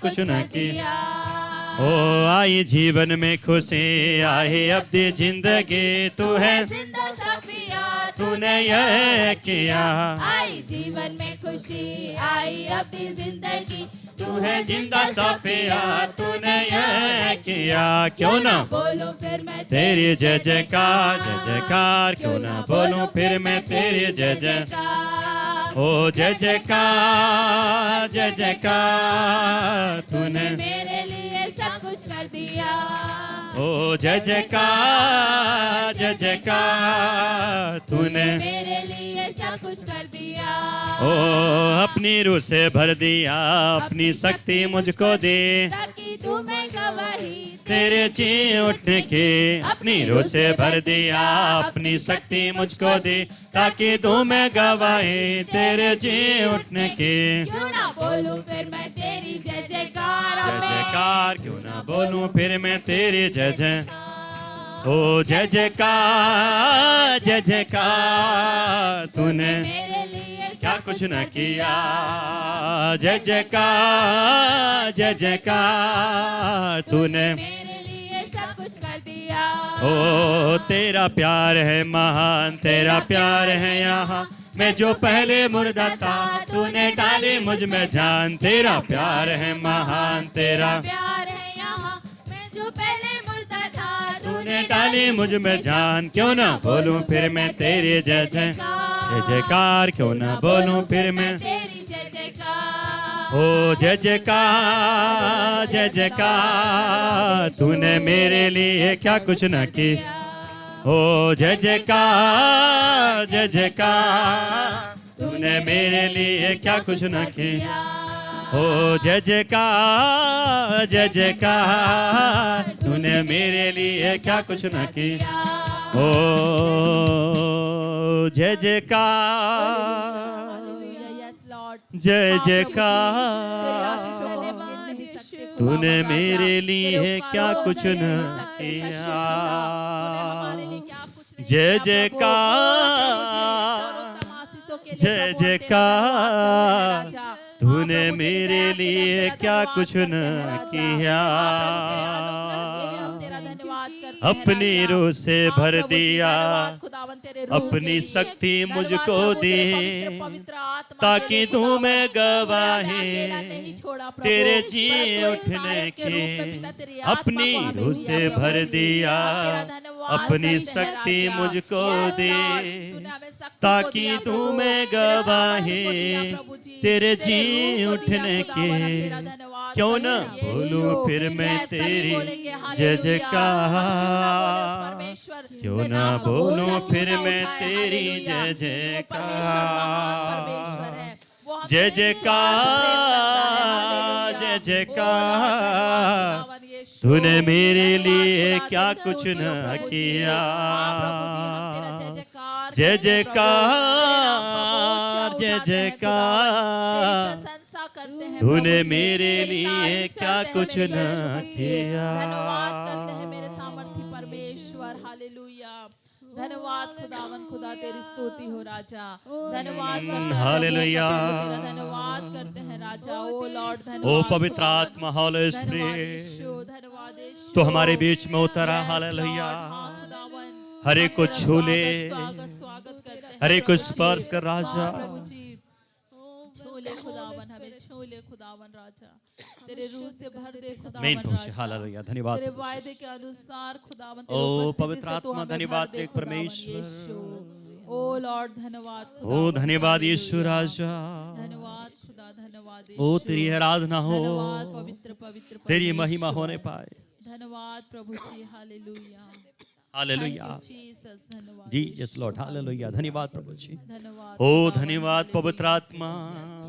कुछ न किया। ओ आई जीवन में खुशी, आई अपनी जिंदगी, तू है जिंदा शाफिया, तूने यह किया। आई जीवन में खुशी, आई अपनी जिंदगी, तू है जिंदा शाफिया, तूने यह किया। क्यों ना बोलूं फिर मैं तेरी जय जयकार, जय जयकार, क्यों ना बोलूं फिर मैं तेरी जय जय। ओ जय जयकार, जय जयकार, तूने मेरे लिए सब कुछ कर दिया। ओ जय जयकार, जय जयकार, तूने मेरे लिए सब कुछ कर दिया। ओ अपनी रूह से भर दिया, अपनी शक्ति मुझको दे, ताकि तुम्हें गवाही तेरे जी उठने की। अपनी रूह से भर दिया, अपनी शक्ति मुझको दे, ताकि तू मैं गवाही तेरे जी उठने की। क्यों ना बोलूं फिर मैं तेरी जय जयकार। जय जयकार, क्यों ना बोलूं फिर मैं तेरी जय जय। ओ जय जयकार, जय जयकार, तूने मेरे लिए क्या कुछ न किया। जय जयकार, जय जयकार, तूने मेरे लिए सब कुछ कर दिया। ओ तेरा प्यार है महान, तेरा प्यार है यहाँ, मैं जो पहले मुर्दा था, तूने डाली मुझ में जान। तेरा प्यार है महान, तेरा प्यार है यहाँ, मैं जो पहले मुर्दा था, तूने डाली मुझ में जान। क्यों ना बोलूं फिर मैं तेरी जय जय, जय जयकार, क्यों ना बोलूं फिर मैं तेरी जय जयकार। ओ जय जयकार, जय जयकार, तूने मेरे लिए क्या कुछ न की। ओ जय जयकार, जय जयकार, तूने मेरे लिए क्या कुछ न की। ओ जय जयकार, जय जयकार, तूने मेरे लिए क्या कुछ न की। ओ जय जयकार, जय जयकार, तूने मेरे लिए क्या कुछ न किया। जय जयकार, जय जयकार, तूने मेरे लिए क्या कुछ न किया। अपनी रूह से भर दिया, अपनी शक्ति मुझको दी, ताकि तू मैं गवाही तेरे जी उठने की। अपनी रूह से भर दिया, अपनी शक्ति मुझको दी, ताकि तू मैं गवाही तेरे जी उठने की। क्यों ना बोलूं फिर मैं तेरी जय जयकार, क्यों ना बोलूं फिर मैं तेरी जय जयकार। जय जयकार, जय जयकार, तूने मेरे लिए क्या कुछ न किया। जय जयकार, जय जयकार, तूने मेरे लिए क्या कुछ न किया। धन्यवाद करते हैं मेरे सामर्थी परमेश्वर। हालेलुया, धन्यवाद खुदावन, खुदा तेरी स्तुति हो राजा। धन्यवाद करते हैं हालेलुया, तेरा धन्यवाद करते हैं राजा। ओ लॉर्ड, ओ धन्यवाद पवित्र आत्मा, होली स्पिरिट धन्यवाद यीशु, तो हमारे बीच में उतरा। हालेलुया, हर एक को छू ले, स्वागत करते हैं, हर एक को स्पर्श कर राजा। प्रभु जी। छू ले खुदावन, हमें छू ले खुदावन राजा, तेरे रूह से भर दे खुदावन मेन पहुंचे। राजा। हालेलुया, धन्यवाद तेरे वायदे के अनुसार खुदावन, ओ पवित्र आत्मा, धन्यवाद तेरे परमेश्वर। ओ लॉर्ड, धन्यवाद ओ खुदावन, धन्यवाद यीशु राजा। धन्यवाद खुदा, धन्यवाद ओ यीशु। तेरी आराधना हो, धन्यवाद पवित्र पवित्र तेरी परमेश्वर। महिमा होने पाए। धन्यवाद प्रभु जी। Hallelujah, hallelujah Thank you, Jesus. धन्यवाद जी, यीशु। यस लॉर्ड, हालेलुया, धन्यवाद प्रभु जी। धन्यवाद ओ खुदावन, धन्यवाद हालेलुया। पवित्र आत्मा,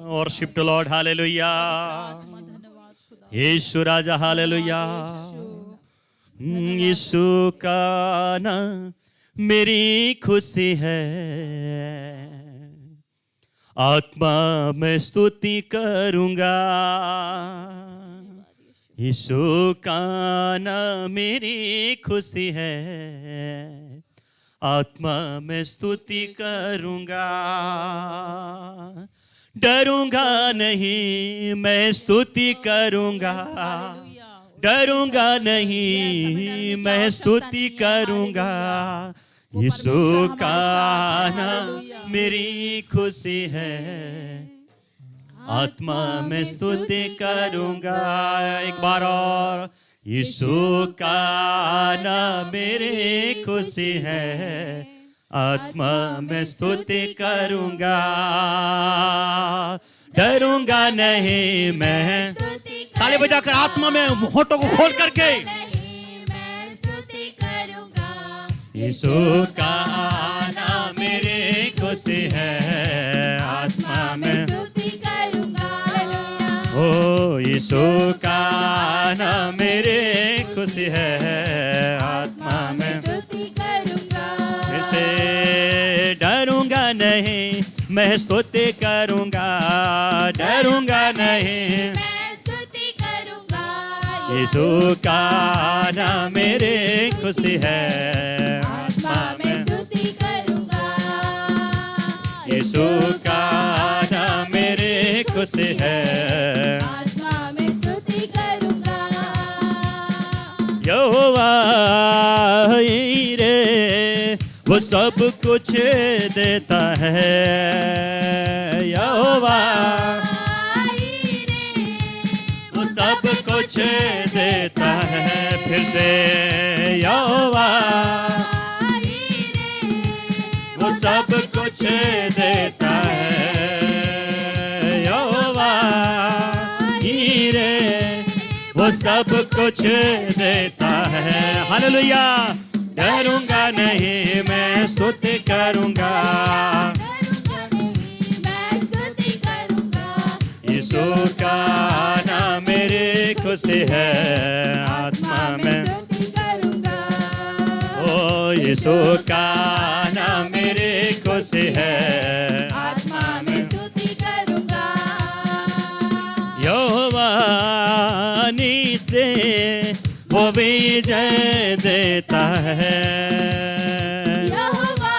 वर्शिप टू लॉर्ड। हालेलुया, आत्मा, धन्यवाद खुदा। यीशु राजा। हालेलुया, यीशु का नाम मेरी खुशी है, आत्मा में स्तुति करूंगा। यीशु का नाम मेरी खुशी है, आत्मा में स्तुति करूंगा। डरूंगा नहीं मैं स्तुति करूंगा, डरूंगा नहीं मैं स्तुति करूंगा। यीशु का नाम मेरी खुशी है, आत्मा में स्तुति करूंगा। एक बार और, यीशु का नाम मेरी खुशी है, आत्मा में स्तुति करूंगा। डरूंगा नहीं मैं, ताली बजाकर आत्मा में होठों को खोल करके, यीशु का नाम मेरी खुशी है, आत्मा में ओ यीशु का नाम मेरी खुशी है, आत्मा में इसे डरूंगा नहीं मैं स्तुति करूंगा, डरूंगा नहीं यीशु का नाम मेरी खुशी है, आत्मा में यीशु का नाम मेरी खुशी है, यहोवा रे वो सब कुछ देता है, यहोवा वो सब कुछ देता है। फिर से यहोवा वो सब कुछ देता है, यहोवा रे वो सब कुछ देता है। हालेलुया। डरूंगा नहीं मैं स्तुति करूंगा, यीशु का नाम मेरी खुशी है, आत्मा में ओ यीशु का नाम मेरी खुशी है, आत्मा में यहोवा से वो विजय देता है, यहोवा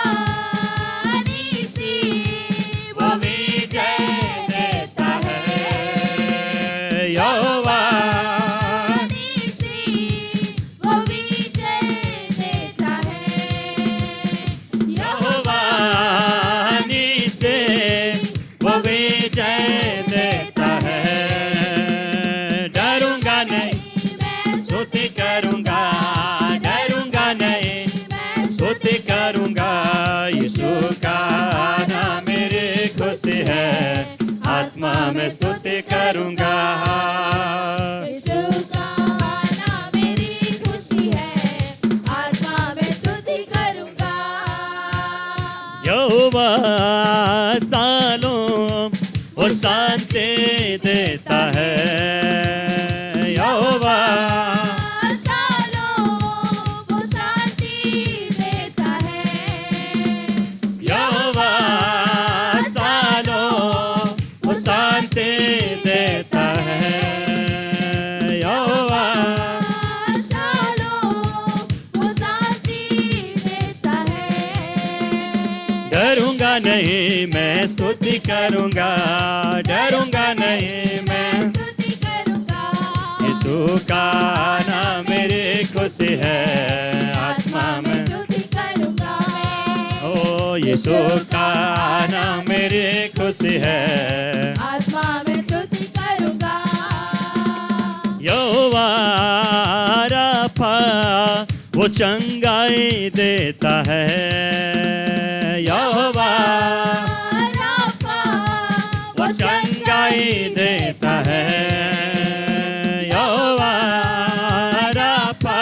वो विजय देता है, यहोवा वो विजय देता है, यहोवा से वो विजय देता है। डरूंगा नहीं स्तुति करूंगा, डरूंगा नहीं स्तुति करूंगा, यीशु का नाम मेरी खुशी है, आत्मा में स्तुति करूंगा, यीशु का नाम मेरी खुशी है, आत्मा में स्तुति करूंगा। यहोवा सालों वो शांति देता है, यहोवा डरूंगा नहीं मैं स्तुति करूंगा, डरूंगा नहीं मैं यीशु का नाम मेरी खुशी है, आत्मा में ओ यीशु का नाम मेरी खुशी है, आत्मा में स्तुति करूंगा। यहोवा राफा वो चंगाई देता है, यहोवा वो चंगाई देता है, यहोवा राफा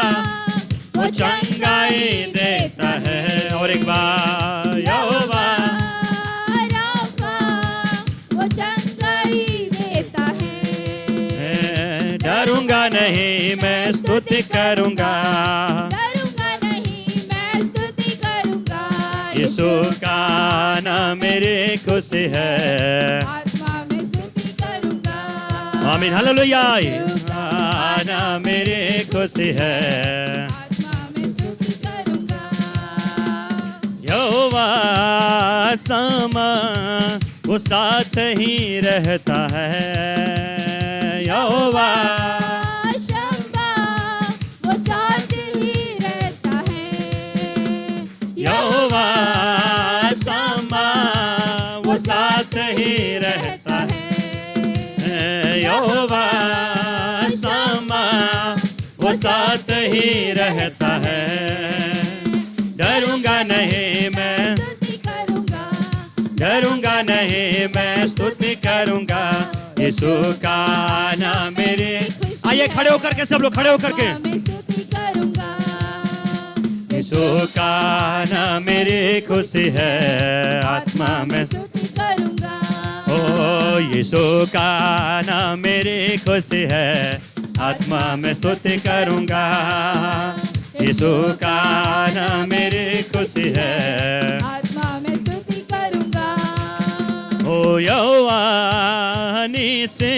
वो चंगाई देता है। और एक बार यहोवा वो चंगाई देता है। डरूंगा नहीं मैं स्तुति करूंगा, यीशु का नाम मेरी खुशी है, आत्मा में स्तुति करूंगा। आमीन हालेलुया। नाम मेरी खुशी है, आत्मा में स्तुति करूंगा। यहोवा समा वो साथ ही रहता है। यहोवा शम्मा वो साथ ही रहता है। यहोवा शम्मा वो साथ ही रहता है। यहोवा शम्मा वो साथ ही रहता है। डरूंगा नहीं मैं, स्तुति करूंगा, डरूंगा नहीं मैं, स्तुति करूंगा यीशु का नाम मेरे। आइए खड़े होकर के, सब लोग खड़े होकर के। मैं स्तुति करूंगा, यीशु का नाम मेरी खुशी है, आत्मा में। स्तुति करूंगा, ओ यीशु का नाम मेरी खुशी है, आत्मा में स्तुति करूंगा। यीशु का नाम मेरी खुशी है, आत्मा में स्तुति करूंगा। ओ यहोवा से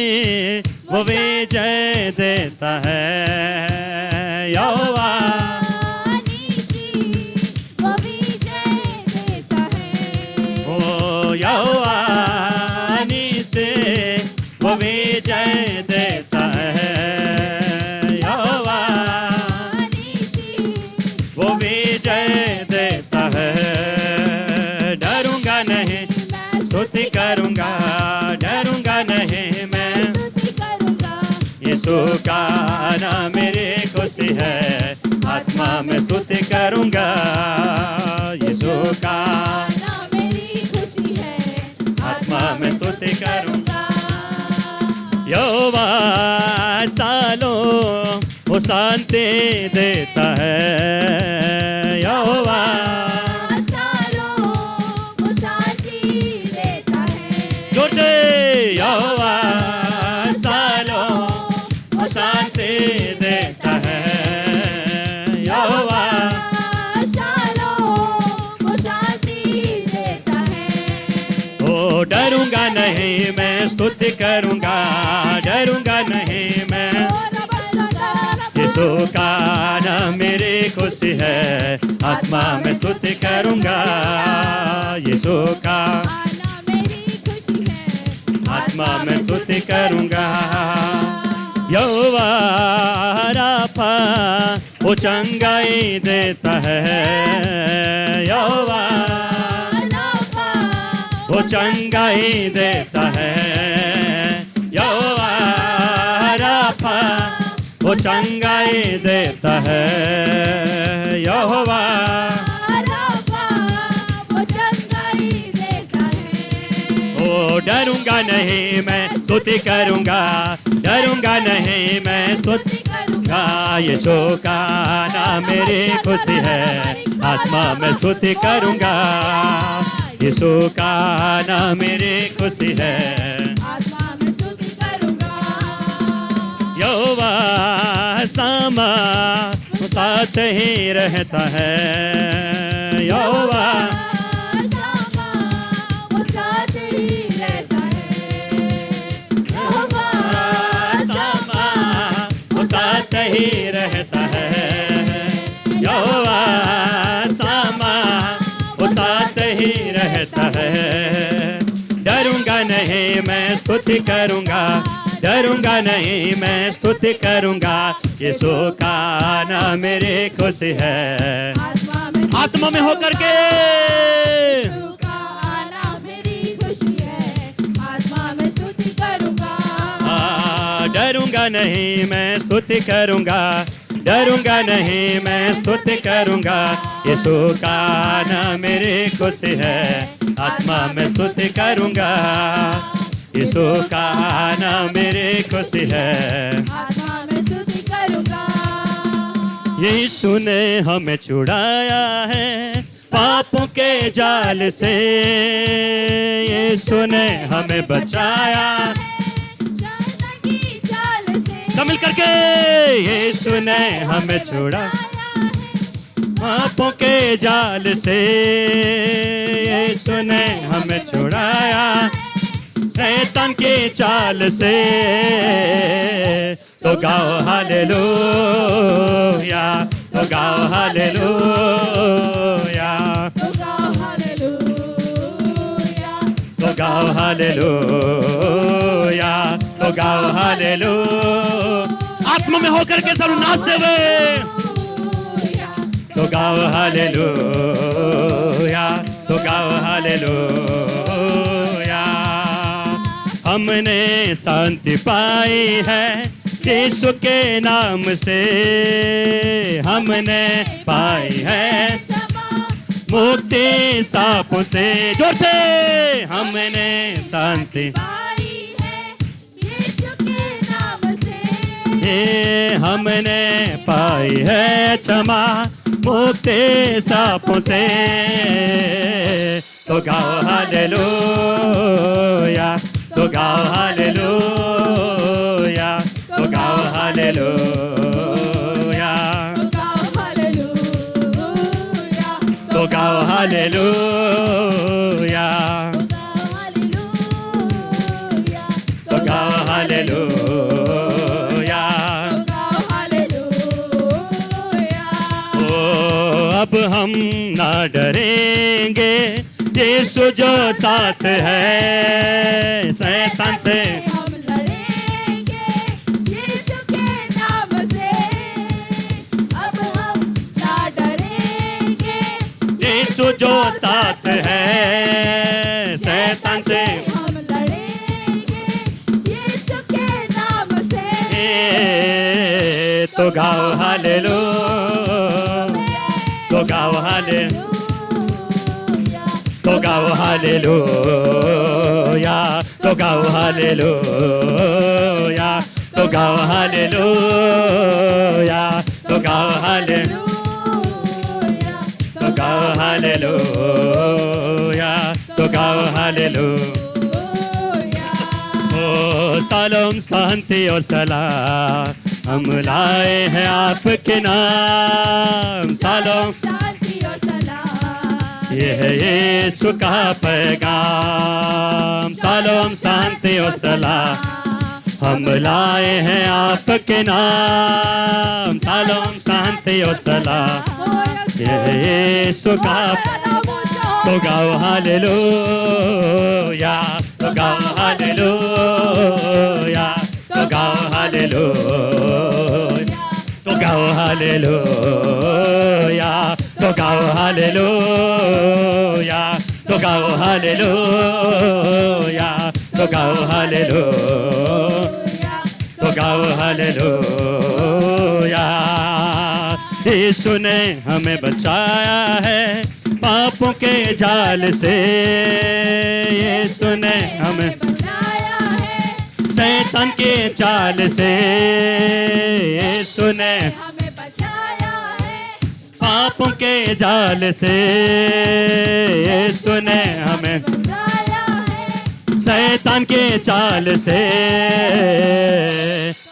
वो विजय देता है। यहोवा नीची वो विजय देता है। ओ यहोवा से वो विजय देता है। यहोवा वो विजय देता है। डरूंगा नहीं, स्तुति करूंगा, डरूंगा नहीं मैं, स्तुति करूंगा, यीशु का नाम मेरी खुशी है, आत्मा में स्तुति करूंगा। यीशु का नाम मेरी खुशी है, आत्मा में स्तुति करूंगा। करूंगा। यहोवा सालों वो शांति देता है। यहोवा सालों वो शांति देता है। जोर से यहोवा सालों वो शांति देता है। यहोवा सालों वो शांति देता है। ओ डरूंगा नहीं मैं, स्तुति करूंगा, डरूंगा नहीं मैं, यीशु का नाम मेरी खुशी है, आत्मा में स्तुति करूंगा। यीशु का नाम मेरी खुशी है, आत्मा में स्तुति करूंगा। यहोवा राफा वो चंगाई देता है। यहोवा वो चंगाई देता है। यहोवा राफा वो चंगाई देता है। यहोवा वो चंगाई देता है। ओ डरूंगा नहीं मैं, स्तुति करूंगा, डरूंगा नहीं मैं, स्तुति करूंगा। यीशु का नाम मेरी खुशी है, आत्मा में स्तुति करूंगा। यीशु का नाम मेरी खुशी है, आत्मा में स्तुति करूंगा। यहोवा सामा वो साथ ही रहता है। यहोवा शामा वो साथ ही रहता है। यहोवा सामा वो साथ ही रहता है। यहोवा सामा वो साथ ही रहता है। डरूंगा नहीं मैं, स्तुति करूंगा, डरूंगा नहीं मैं, स्तुति करूंगा। यीशु का नाम मेरी खुशी है, आत्मा में होकर के। यीशु का आना मेरी खुशी है, आत्मा में स्तुति करूंगा। डरूंगा नहीं मैं, स्तुति करूंगा, डरूंगा नहीं मैं, स्तुति करूंगा। यीशु का नाम मेरी खुशी है, आत्मा में स्तुति करूंगा। यीशु का नाम मेरी खुशी है, आत्मा में स्तुति करूंगा। यीशु ने हमें छुड़ाया है पापों के जाल से। यीशु ने हमें बचाया की चाल से। सब मिल करके। यीशु ने हमें छुड़ा पापों के जाल से। यीशु ने हमें छुड़ाया शैतान की चाल से। तो गाओ हालेलुया, तो गाओ हालेलुया, तो गाओ हालेलुया, तो तो गाओ हालेलुया, तो गाओ हालेलुया। आत्मा में होकर के सब नाचते हुए तो गाओ हालेलुया, तो गाओ हालेलुया। हमने शांति पाई है यीशु के नाम से, हमने पाई है मुक्ति सापों से। जोर से हमने शांति पाई है यीशु के नाम से, हमने पाई है क्षमा मुक्ति सापों से। तो गाओ हालेलुया, तो गाओ हालेलुया, तो गाओ हालेलुया, तो गाओ तो हालेलुया, गाओ हालेलुया, तो गाओ हालेलुया, तो गाओ हालेलुया। तो गाओ हालेलुया। ओ अब हम ना डरेंगे यीशु जो साथ है, शैतान से हम लड़ेंगे यीशु के नाम से, अब हम ना डरेंगे यीशु जो साथ है, शैतान से हम लड़ेंगे यीशु के नाम से। तो गाओ हालेलुया, तो गाओ हालेलुया, तो गाओ हालेलुया, तो गाओ हालेलुया, तो गाओ हालेलुया, तो गाओ हालेलुया, तो गाओ हालेलुया, तो गाओ हालेलुया। ओ सलाम शांति और सलाम हम लाए हैं आपके नाम, सलाम शांति और सलाम ये है यीशु का पैगाम। सलाम शांति और सलाम हम लाए हैं आपके नाम, सलाम शांति और सलाम ये है यीशु का। तो गाओ हालेलुया, तो गाओ हालेलुया, तो गाओ हालेलुया, तो गाओ हालेलुया, तो गाओ हालेलुया, तो गाओ हालेलुया, तो गाओ हालेलुया, तो गाओ हालेलुया। यीशु ने हमें बचाया है पापों के जाल से, यीशु ने हमें बचाया है शैतान के चाल से, यीशु ने हमें बचाया है पापों के जाल से, यीशु ने हमें बचाया है शैतान के चाल से।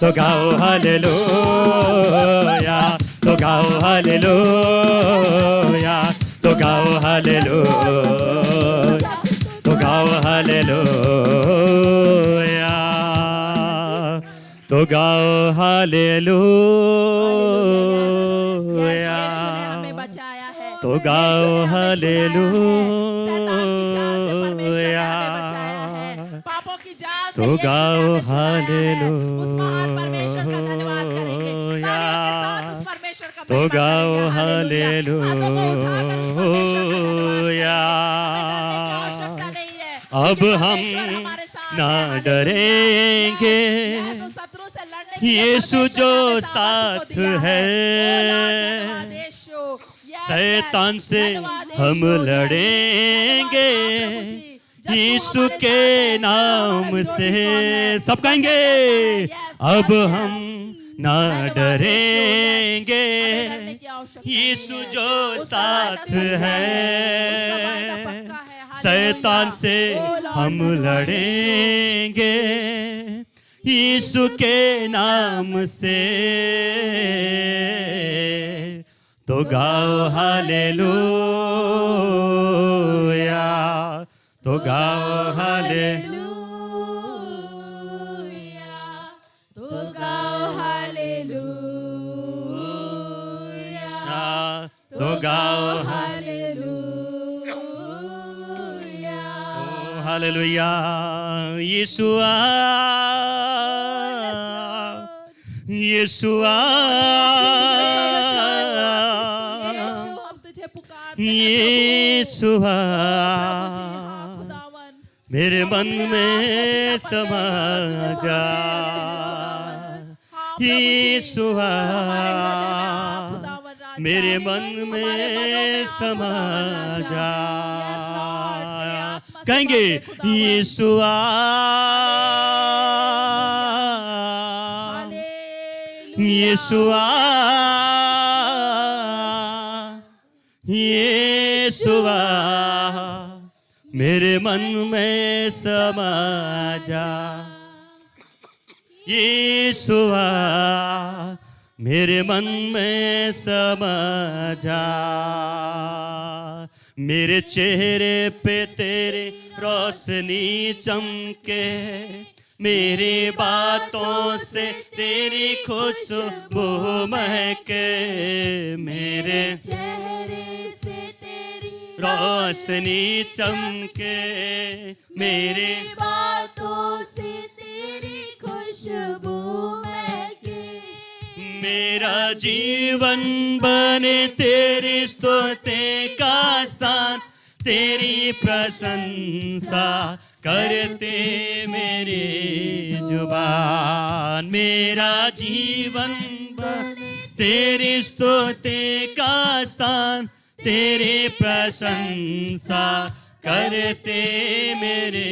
तो गाओ हालेलुया, तो गाओ हालेलुया, तो गाओ हालेलुया, तो गाओ हालेलुया, तो गाओ हालेलुया, हमें बचाया है। तो गाओ हालेलुया। हालेलुया, पापों की जाल से तो यीशु ने गाओ हमें छुड़ाया है। उस महान हालेलुया, परमेश्वर का धन्यवाद करेंगे। तालियों के साथ उस परमेश्वर का तो महिमा गाओ करेंगे। हालेलुया। हाथों को उठाकर उस परमेश्वर का धन्यवाद करेंगे। हालेलुया। हमें डरने की आवश्यकता नहीं है, अब क्योंकि हम परमेश्वर हमारे साथ ना है। हालेलुया। डरेंगे यीशु शत्रु से लड़ने के लिए यीशु परमेश्वर जो ने अपने साथ सामर्थ्य को दिया है, ओ लॉर्ड, धन्यवाद यीशु। Yes, शैतान yes, से धन्यवाद हम यीशु। लड़ेंगे धन्यवाद प्रभु जी। जब तू यीशु हमारे के साथ है, तो नाम हमारा विरोधी से। कौन है? सब कहेंगे Yes, अब yes, हम yes। ना धन्यवाद डरेंगे यीशु। हमें डरने की आवश्यकता नहीं यीशु है। जो उसका वायदा साथ सच्चा है, उसका वायदा पक्का है। शैतान हालेलुया। से ओ लॉर्ड, हम धन्यवाद लड़ेंगे यीशु के नाम से। तो गाओ हालेलुया, तो गाओ हालेलुया, तो गाओ हालेलुया, तो गाओ हालेलुया, हालेलुया यीशुआ यीशुआ यीशु हम तुझे पुकारते हैं यीशुआ खुदावन मेरे मन में समा जा यीशुआ मेरे मन में समा जा कहेंगे यीशुआ यीशुआ यीशुआ मेरे मन में समा जा यीशुआ मेरे मन में समा जा मेरे चेहरे पे तेरी रोशनी चमके मेरी बातों से तेरी खुशबू महके मेरे चेहरे से तेरी रोशनी चमके मेरी बातों से तेरी खुशबू महके मेरा जीवन बने तेरी स्तुति का स्थान तेरी प्रशंसा करते मेरी जुबान मेरा जीवन बने तेरी स्तुति का स्थान तेरी प्रशंसा करते मेरे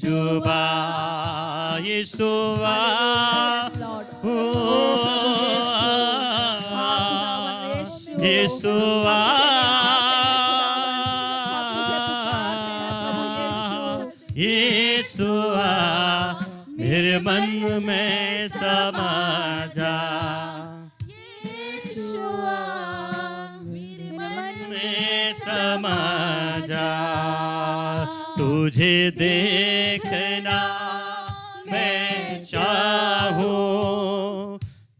जुबान यीशुआ ओ यीशुआ यीशुआ मेरे मन में समा जा यीशुआ मेरे मन में समा जा तुझे देखना मैं चाहूं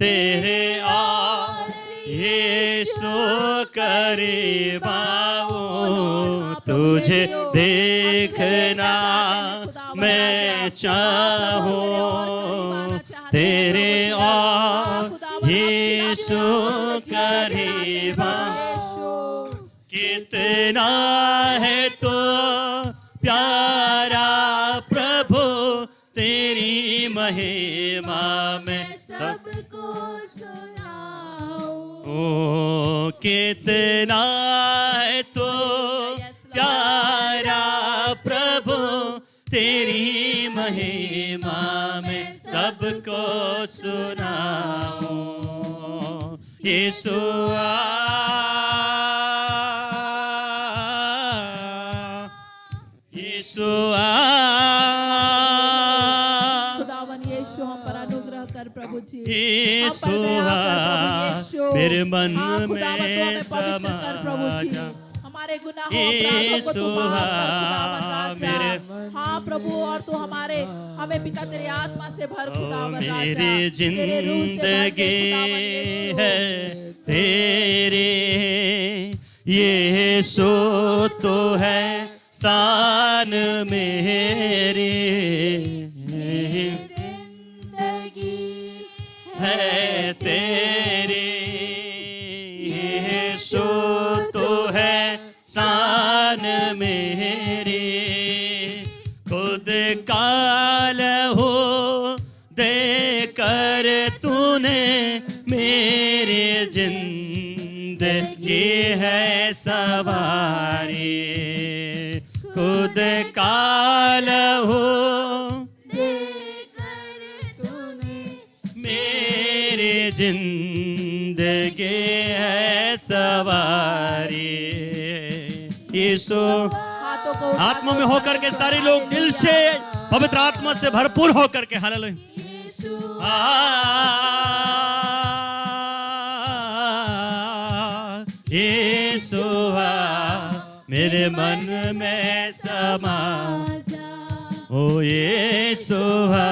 तेरे और यीशु करीब आऊं तुझे देखना मैं चाहूं तेरे और यीशु करीब कितना है तो प्यारा प्रभु तेरी महिमा में सबको सुनाऊं ओ कितना है तो प्यारा प्रभु तेरी महिमा में सबको सुनाऊं यीशुआ यीशुआ खुदावन यीशु हम पर अनुग्रह कर प्रभु जी यीशुआ मेरे मन में समा जा हमारे गुनाहों अपराधों को तू माफ कर खुदावन राजा हाँ प्रभु और तू हमारे हमें पिता तेरी आत्मा से भर खुदावन राजा मेरी तेरे रूह से भर दे, खुदावन जिंदगी यीशु। है तेरे यीशु तो है शान मेरी जिंदगी है तेरी यीशु तो है शान मेरी खुद काल हो देकर तूने मेरी जिंदगी है सवारी खुद काल हो देकर तूने मेरी जिंदगी है सवारी यीशु हाथों को उठा आत्मा में होकर के सारे लोग दिल से पवित्र आत्मा से भरपूर होकर के हालेलुया यीशु यीशुआ मेरे मन में समा जा ओ यीशुआ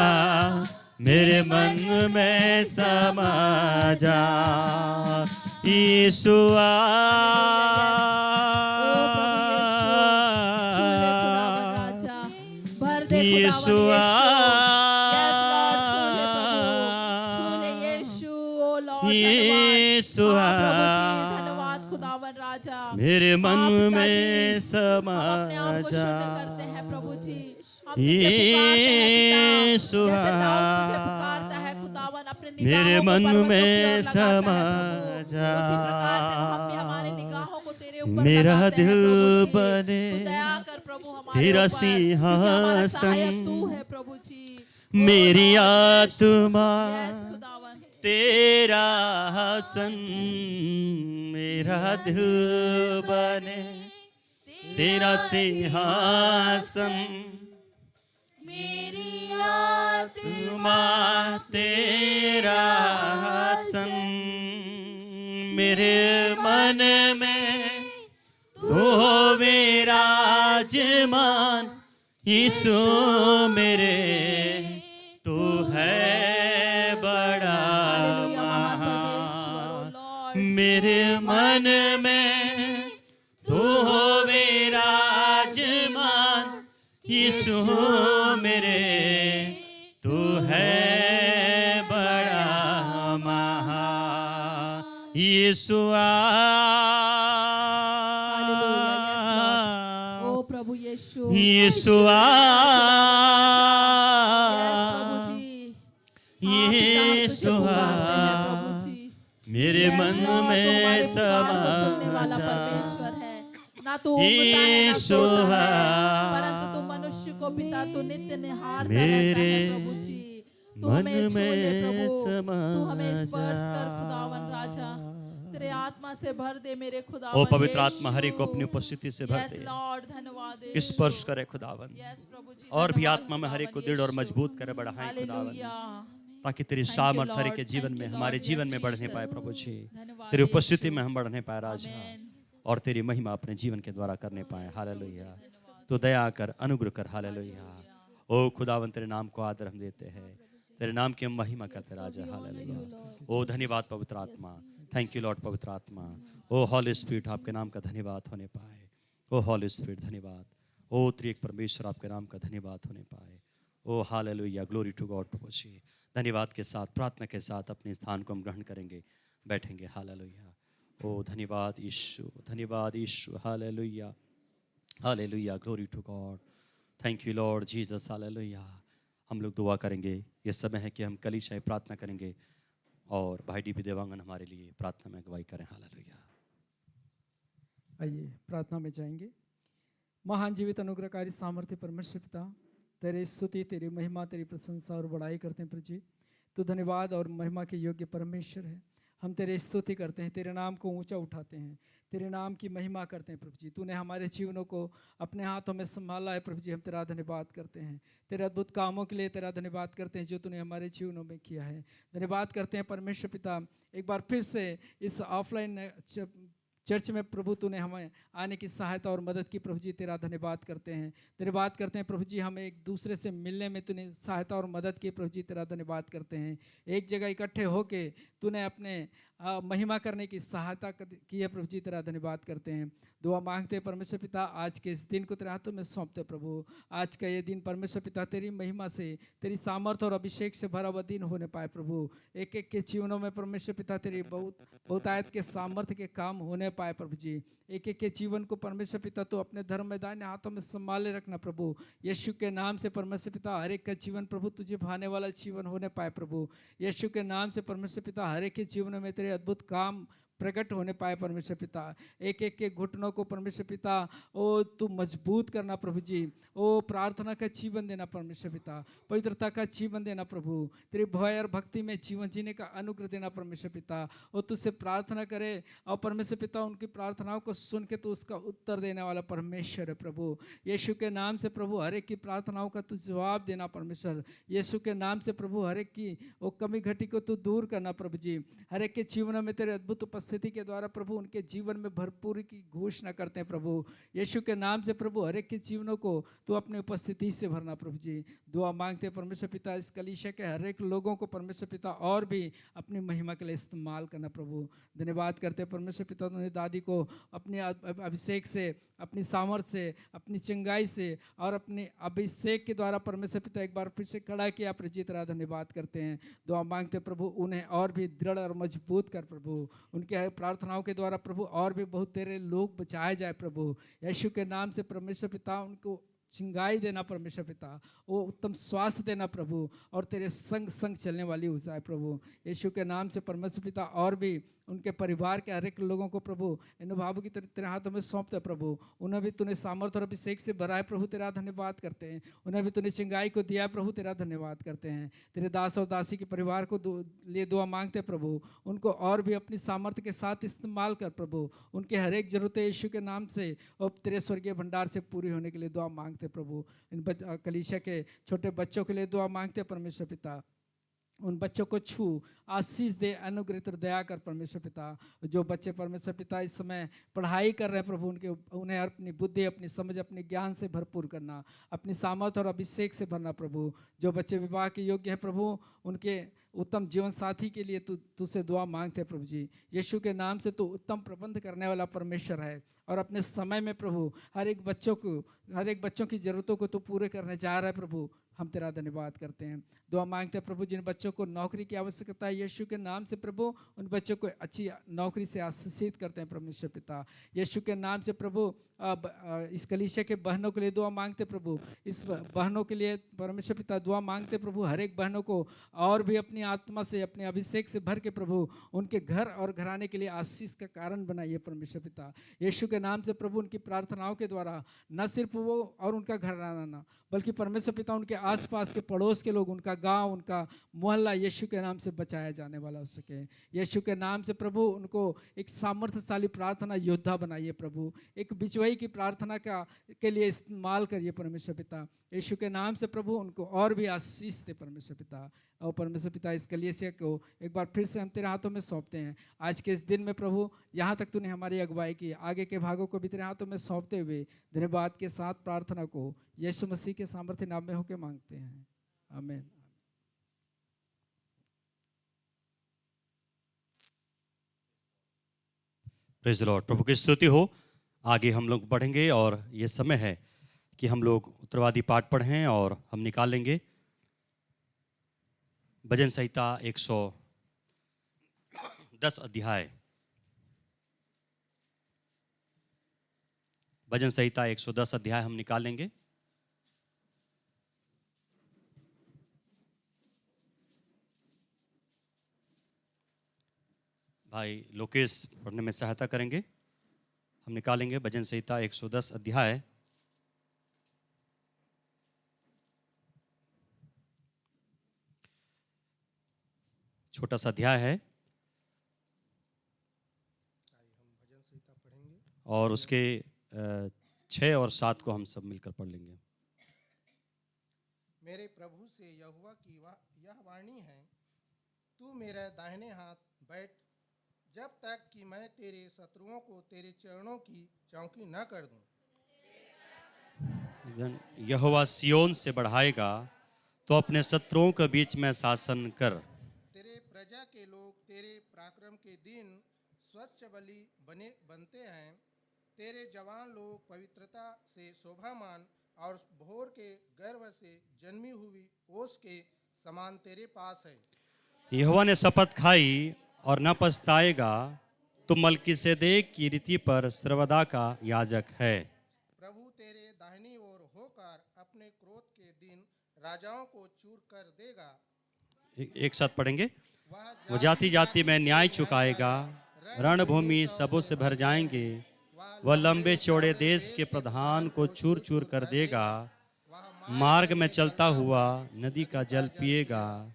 मेरे मन में समा जा यीशुआ यीशुआ यीशुआ धन्यवाद खुदावन राजा। मेरे मन हाँ, में पिताजी, समा हम अपने आप को जा शुद्ध करते हैं प्रभु जी। हम तुझे पुकारते हैं पिता। जैसे दाऊद तुझे पुकारता है खुदावन अपने मेरे निगाहों को मन पर्वतों में की ओर लगाता है समा प्रभु। जा। उसी प्रकार से हम भी हमारे निगाहों को तेरे ऊपर मेरा लगाते हैं दिल प्रभु जी। बने तू दया कर प्रभु हमारे तेरा ऊपर, क्योंकि हमारा सिंहासन। सहायक तू है प्रभु जी। मेरी आत्मा यस खुदावन। तेरा हसन, मेरा दिल बने तेरा सिंहासन। मेरी आत्मा तेरा हसन, मेरे मन में तू विराजमान। यीशु मेरे तू है बड़ा महान। मेरे मन में तू विराजमान। यीशु मेरे तू है बड़ा महान। यीशुआ ओ प्रभु यीशु। यीशुआ प्रभु जी। हाँ, पिता, हम तुझे यीशुआ पुकारते हैं प्रभु जी। मेरे Yes, मन Lord, तू में हमारे पुकार समा को सुनने वाला जा। परमेश्वर है। ना तू ऊँघता है, ना यीशु सोता है, है। परंतु तू मनुष्य को पिता तू नित्य निहारता मेरे रहता है प्रभु जी। तू मन हमें छू ले में प्रभु। समा तू हमें स्पर्श कर जा। खुदावन राजा। तेरे आत्मा से भर दे मेरे खुदावन ओ पवित्र यीशु। आत्मा हरि को अपनी उपस्थिति से भर Yes, दे, Lord, धन्यवाद यीशु। स्पर्श करे खुदावन, Yes, प्रभु जी, और भी धन्यवाद आत्मा में हरि को खुदावन दृढ़ और यीशु। मजबूत करे, बढ़ाए खुदावन, हालेलुया। ताकि तेरी Thank you, सामर्थ हरि Lord. के जीवन Thank में you, हमारे Lord. जीवन Yes, में बढ़ने Jesus. पाए प्रभु जी। धन्यवाद तेरी यीशु। उपस्थिति में हम बढ़ने पाए राजा, Amen. और तेरी महिमा अपने जीवन के द्वारा करने पाए। हालेलुया। तो दया कर, अनुग्रह कर। हालेलुया। ओ खुदावन तेरे नाम को आदर हम देते हैं, तेरे नाम की हम महिमा करते राजा। हालेलुया। ओ धन्यवाद पवित्र आत्मा। थैंक यू लॉर्ड पवित्र आत्मा। ओ हॉली स्पिरिट आपके नाम का धन्यवाद होने पाए। ओ हॉली स्पिरिट धन्यवाद। ओ त्रिएक परमेश्वर आपके नाम का धन्यवाद होने पाए। ओ हालेलुया, ग्लोरी टू गॉड प्रभु जी। धन्यवाद के साथ, प्रार्थना के साथ अपने स्थान को हम ग्रहण करेंगे, बैठेंगे। हालेलुया। ओ धन्यवाद यीशु, धन्यवाद यीशु। Hallelujah, hallelujah, glory to God. Thank you Lord Jesus. Hallelujah. हम लोग दुआ करेंगे। ये समय है कि हम कलीसिया प्रार्थना करेंगे, और भाई डी पी देवांगन हमारे लिए प्रार्थना में अगुवाई करें। हालेलुया। आइए प्रार्थना में जाएंगे। महान जीवित अनुग्रहकारी सामर्थ्य परमेश्वर पिता, तेरे स्तुति, तेरी महिमा, तेरी प्रशंसा और बड़ाई करते हैं प्रभु जी। तू धन्यवाद और महिमा के योग्य परमेश्वर है। हम तेरे स्तुति करते हैं, तेरे नाम को ऊंचा उठाते हैं, तेरे नाम की महिमा करते हैं प्रभु जी। तूने हमारे जीवनों को अपने हाथों में संभाला है प्रभु जी। हम तेरा धन्यवाद करते हैं, तेरे अद्भुत कामों के लिए तेरा धन्यवाद करते हैं जो तूने हमारे जीवनों में किया है। धन्यवाद करते हैं परमेश्वर पिता, एक बार फिर से इस ऑफलाइन चर्च में प्रभु तूने हमें आने की सहायता और मदद की प्रभु जी। तेरा धन्यवाद करते हैं, धन्यवाद करते हैं प्रभु जी। हमें एक दूसरे से मिलने में तूने सहायता और मदद की प्रभु जी। तेरा धन्यवाद करते हैं, एक जगह इकट्ठे होके तूने अपने महिमा करने की सहायता की है प्रभु जी। तेरा धन्यवाद करते हैं। दुआ मांगते हैं परमेश्वर पिता, आज के इस दिन को तेरे हाथों में सौंपते प्रभु। आज का ये दिन परमेश्वर पिता तेरी महिमा से, तेरी सामर्थ्य और अभिषेक से भरा हुआ दिन होने पाए प्रभु। एक एक के जीवनों में परमेश्वर पिता तेरी बहुतायत के सामर्थ्य के काम होने पाए प्रभु जी। एक एक के जीवन को परमेश्वर पिता तो अपने धर्म में दाहिने हाथों में संभाले रखना प्रभु। यीशु के नाम से परमेश्वर पिता हर एक का जीवन प्रभु तुझे भाने वाला जीवन होने पाए प्रभु। यीशु के नाम से परमेश्वर पिता हर एक के जीवन में तेरे अद्भुत काम प्रकट होने पाए परमेश्वर पिता। एक एक के घुटनों को परमेश्वर पिता ओ तू मजबूत करना प्रभु जी। ओ प्रार्थना का जीवन देना परमेश्वर पिता, पवित्रता का जीवन देना प्रभु। तेरी भय और भक्ति में जीवन जीने का अनुग्रह देना परमेश्वर पिता। और तुझसे प्रार्थना करे और परमेश्वर पिता उनकी प्रार्थनाओं को सुन के तू उसका उत्तर देने वाला परमेश्वर है प्रभु। यीशु के नाम से प्रभु हर एक की प्रार्थनाओं का तू जवाब देना परमेश्वर। यीशु के नाम से प्रभु हर एक की वो कमी घटी को तू दूर करना प्रभु जी। हर एक के जीवन में तेरे अद्भुत उपस्थिति के द्वारा प्रभु उनके जीवन में भरपूरी की घोषणा करते हैं प्रभु। यीशु के नाम से प्रभु हर एक के जीवनों को तो अपनी उपस्थिति से भरना प्रभु जी। दुआ मांगते हैं परमेश्वर पिता, इस कलीसिया के हर एक लोगों को परमेश्वर पिता और भी अपनी महिमा के लिए इस्तेमाल करना प्रभु। धन्यवाद करते हैं परमेश्वर पिता, उन्होंने दादी को अपने अभिषेक से, अपनी सामर्थ्य से, अपनी चंगाई से और अपने अभिषेक के द्वारा परमेश्वर पिता एक बार फिर से खड़ा किया प्रभु जी। तरह धन्यवाद करते हैं, दुआ मांगते हैं प्रभु उन्हें और भी दृढ़ और मजबूत कर प्रभु। उनके प्रार्थनाओं के द्वारा प्रभु और भी बहुत तेरे लोग बचाए जाए प्रभु। यीशु के नाम से परमेश्वर पिता उनको चिंगाई देना परमेश्वर पिता, वो उत्तम स्वास्थ्य देना प्रभु, और तेरे संग संग चलने वाली हो जाए प्रभु। यीशु के नाम से परमेश्वर पिता और भी उनके परिवार के हर एक लोगों को प्रभु इन भावों की तेरे हाथों में सौंपते प्रभु। उन्हें भी तूने सामर्थ और अभिषेक से भरा है प्रभु, तेरा धन्यवाद करते हैं। उन्हें भी तूने चिंगाई को दिया प्रभु, तेरा धन्यवाद करते हैं। तेरे दास और दासी के परिवार को लिए दुआ मांगते प्रभु, उनको और भी अपनी सामर्थ्य के साथ इस्तेमाल कर प्रभु। उनके हर एक जरूरतें यीशु के नाम से और तेरे स्वर्गीय भंडार से पूरी होने के लिए दुआ मांगते प्रभु। इन कलीसिया के छोटे बच्चों के लिए दुआ मांगते परमेश्वर पिता, उन बच्चों को छू आशीष दे, अनुग्रहित दया कर परमेश्वर पिता। जो बच्चे परमेश्वर पिता इस समय पढ़ाई कर रहे हैं प्रभु, उन्हें अपनी बुद्धि, अपनी समझ, अपने ज्ञान से भरपूर करना, अपनी सामर्थ और अभिषेक से भरना प्रभु। जो बच्चे विवाह के योग्य हैं प्रभु, उनके उत्तम जीवन साथी के लिए तुझसे दुआ मांगते हैं प्रभु जी। यीशु के नाम से तू उत्तम प्रबंध करने वाला परमेश्वर है, और अपने समय में प्रभु हर एक बच्चों की जरूरतों को तू पूरे करने जा रहा है प्रभु। हम तेरा धन्यवाद करते हैं, दुआ मांगते हैं प्रभु जिन बच्चों को नौकरी की आवश्यकता है यीशु के नाम से प्रभु, उन बच्चों को अच्छी नौकरी से आशीषित करते हैं परमेश्वर पिता। यीशु के नाम से प्रभु इस कलीसिया के बहनों के लिए दुआ मांगते प्रभु, इस बहनों के लिए परमेश्वर पिता दुआ मांगते प्रभु। हर एक बहनों को और भी अपनी आत्मा से, अपने अभिषेक से भर के प्रभु उनके घर और घराने के लिए आशीष का कारण बनाइए परमेश्वर पिता। यीशु के नाम से प्रभु उनकी प्रार्थनाओं के द्वारा न सिर्फ वो और उनका घराना, बल्कि परमेश्वर पिता उनके आसपास के पड़ोस के लोग, उनका गांव, उनका मोहल्ला यीशु के नाम से बचाया जाने वाला हो सके। यीशु के नाम से प्रभु उनको एक सामर्थ्यशाली प्रार्थना योद्धा बनाइए प्रभु, एक बिचवाई की प्रार्थना के लिए इस्तेमाल करिए परमेश्वर पिता। यीशु के नाम से प्रभु उनको और भी आशीष दे परमेश्वर पिता। और परमेश्वर पिता इस कलीसिया को एक बार फिर से हम तेरे हाथों में सौंपते हैं। आज के इस दिन में प्रभु यहाँ तक तूने हमारी अगुवाई की, आगे के भागों को भी तेरे हाथों में सौंपते हुए धन्यवाद के साथ प्रार्थना को यीशु मसीह के सामर्थ्य नाम में होकर मांगते हैं, आमीन। Praise the Lord. प्रभु की स्तुति हो। आगे हम लोग बढ़ेंगे और ये समय है कि हम लोग उत्तरवादी पाठ पढ़ें और हम निकाल लेंगे भजन संहिता 110 अध्याय। भजन संहिता 110 अध्याय हम निकाल लेंगे। भाई लोकेश पढ़ने में सहायता करेंगे। हम निकालेंगे भजन संहिता 110 अध्याय। छोटा सा अध्याय है और उसके 6 और 7 को हम सब मिलकर पढ़ लेंगे। मेरे प्रभु से यहोवा की यह वाणी है, तू मेरा दाहिने हाथ बैठ, जब तक कि मैं तेरे शत्रुओं को तेरे चरणों की चौकी न कर दूं। यहोवा सियोन से बढ़ाएगा, तो अपने शत्रुओं के बीच में शासन कर। तेरे प्रजा के लोग तेरे पराक्रम के दिन स्वच्छ बलि बनते हैं। तेरे जवान लोग पवित्रता से शोभामान और भोर के गर्भ से जन्मी हुई ओस के समान तेरे पास है। यहोवा ने शपथ खाई और न पछताएगा, तो मलकीसेदेक की रीति पर सर्वदा का याजक है। प्रभु तेरे दाहिनी ओर होकर अपने क्रोध के दिन राजाओं को चूर कर देगा। एक साथ पढ़ेंगे। वो जाति जाति में न्याय चुकाएगा, रणभूमि सबों से भर जाएंगे। वह लंबे चौड़े देश के प्रधान को चूर चूर कर देगा। मार्ग में चलता हुआ नदी का जल पिएगा,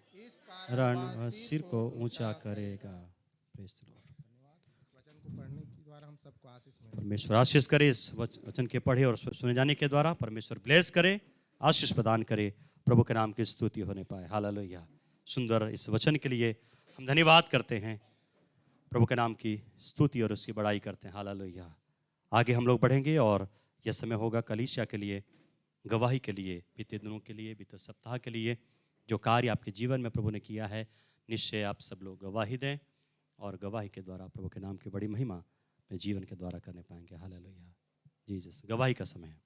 रण वह सिर को ऊंचा करेगा। वचन को पढ़ने के द्वारा हम सबको आशीष मिले। परमेश्वर आशीष करे। इस वचन के पढ़े और सुने जाने के द्वारा परमेश्वर ब्लेस करे, आशीष प्रदान करे। प्रभु के नाम की स्तुति होने पाए। हालेलुया। सुंदर इस वचन के लिए हम धन्यवाद करते हैं। प्रभु के नाम की स्तुति और उसकी बड़ाई करते हैं। हालेलुया। आगे हम लोग बढ़ेंगे और यह समय होगा कलीसिया के लिए, गवाही के लिए, बीते दिनों के लिए, बीते सप्ताह के लिए, जो कार्य आपके जीवन में प्रभु ने किया है। निश्चय आप सब लोग गवाही दें और गवाही के द्वारा प्रभु के नाम की बड़ी महिमा अपने जीवन के द्वारा करने पाएंगे। हालेलुया। जी गवाही का समय है।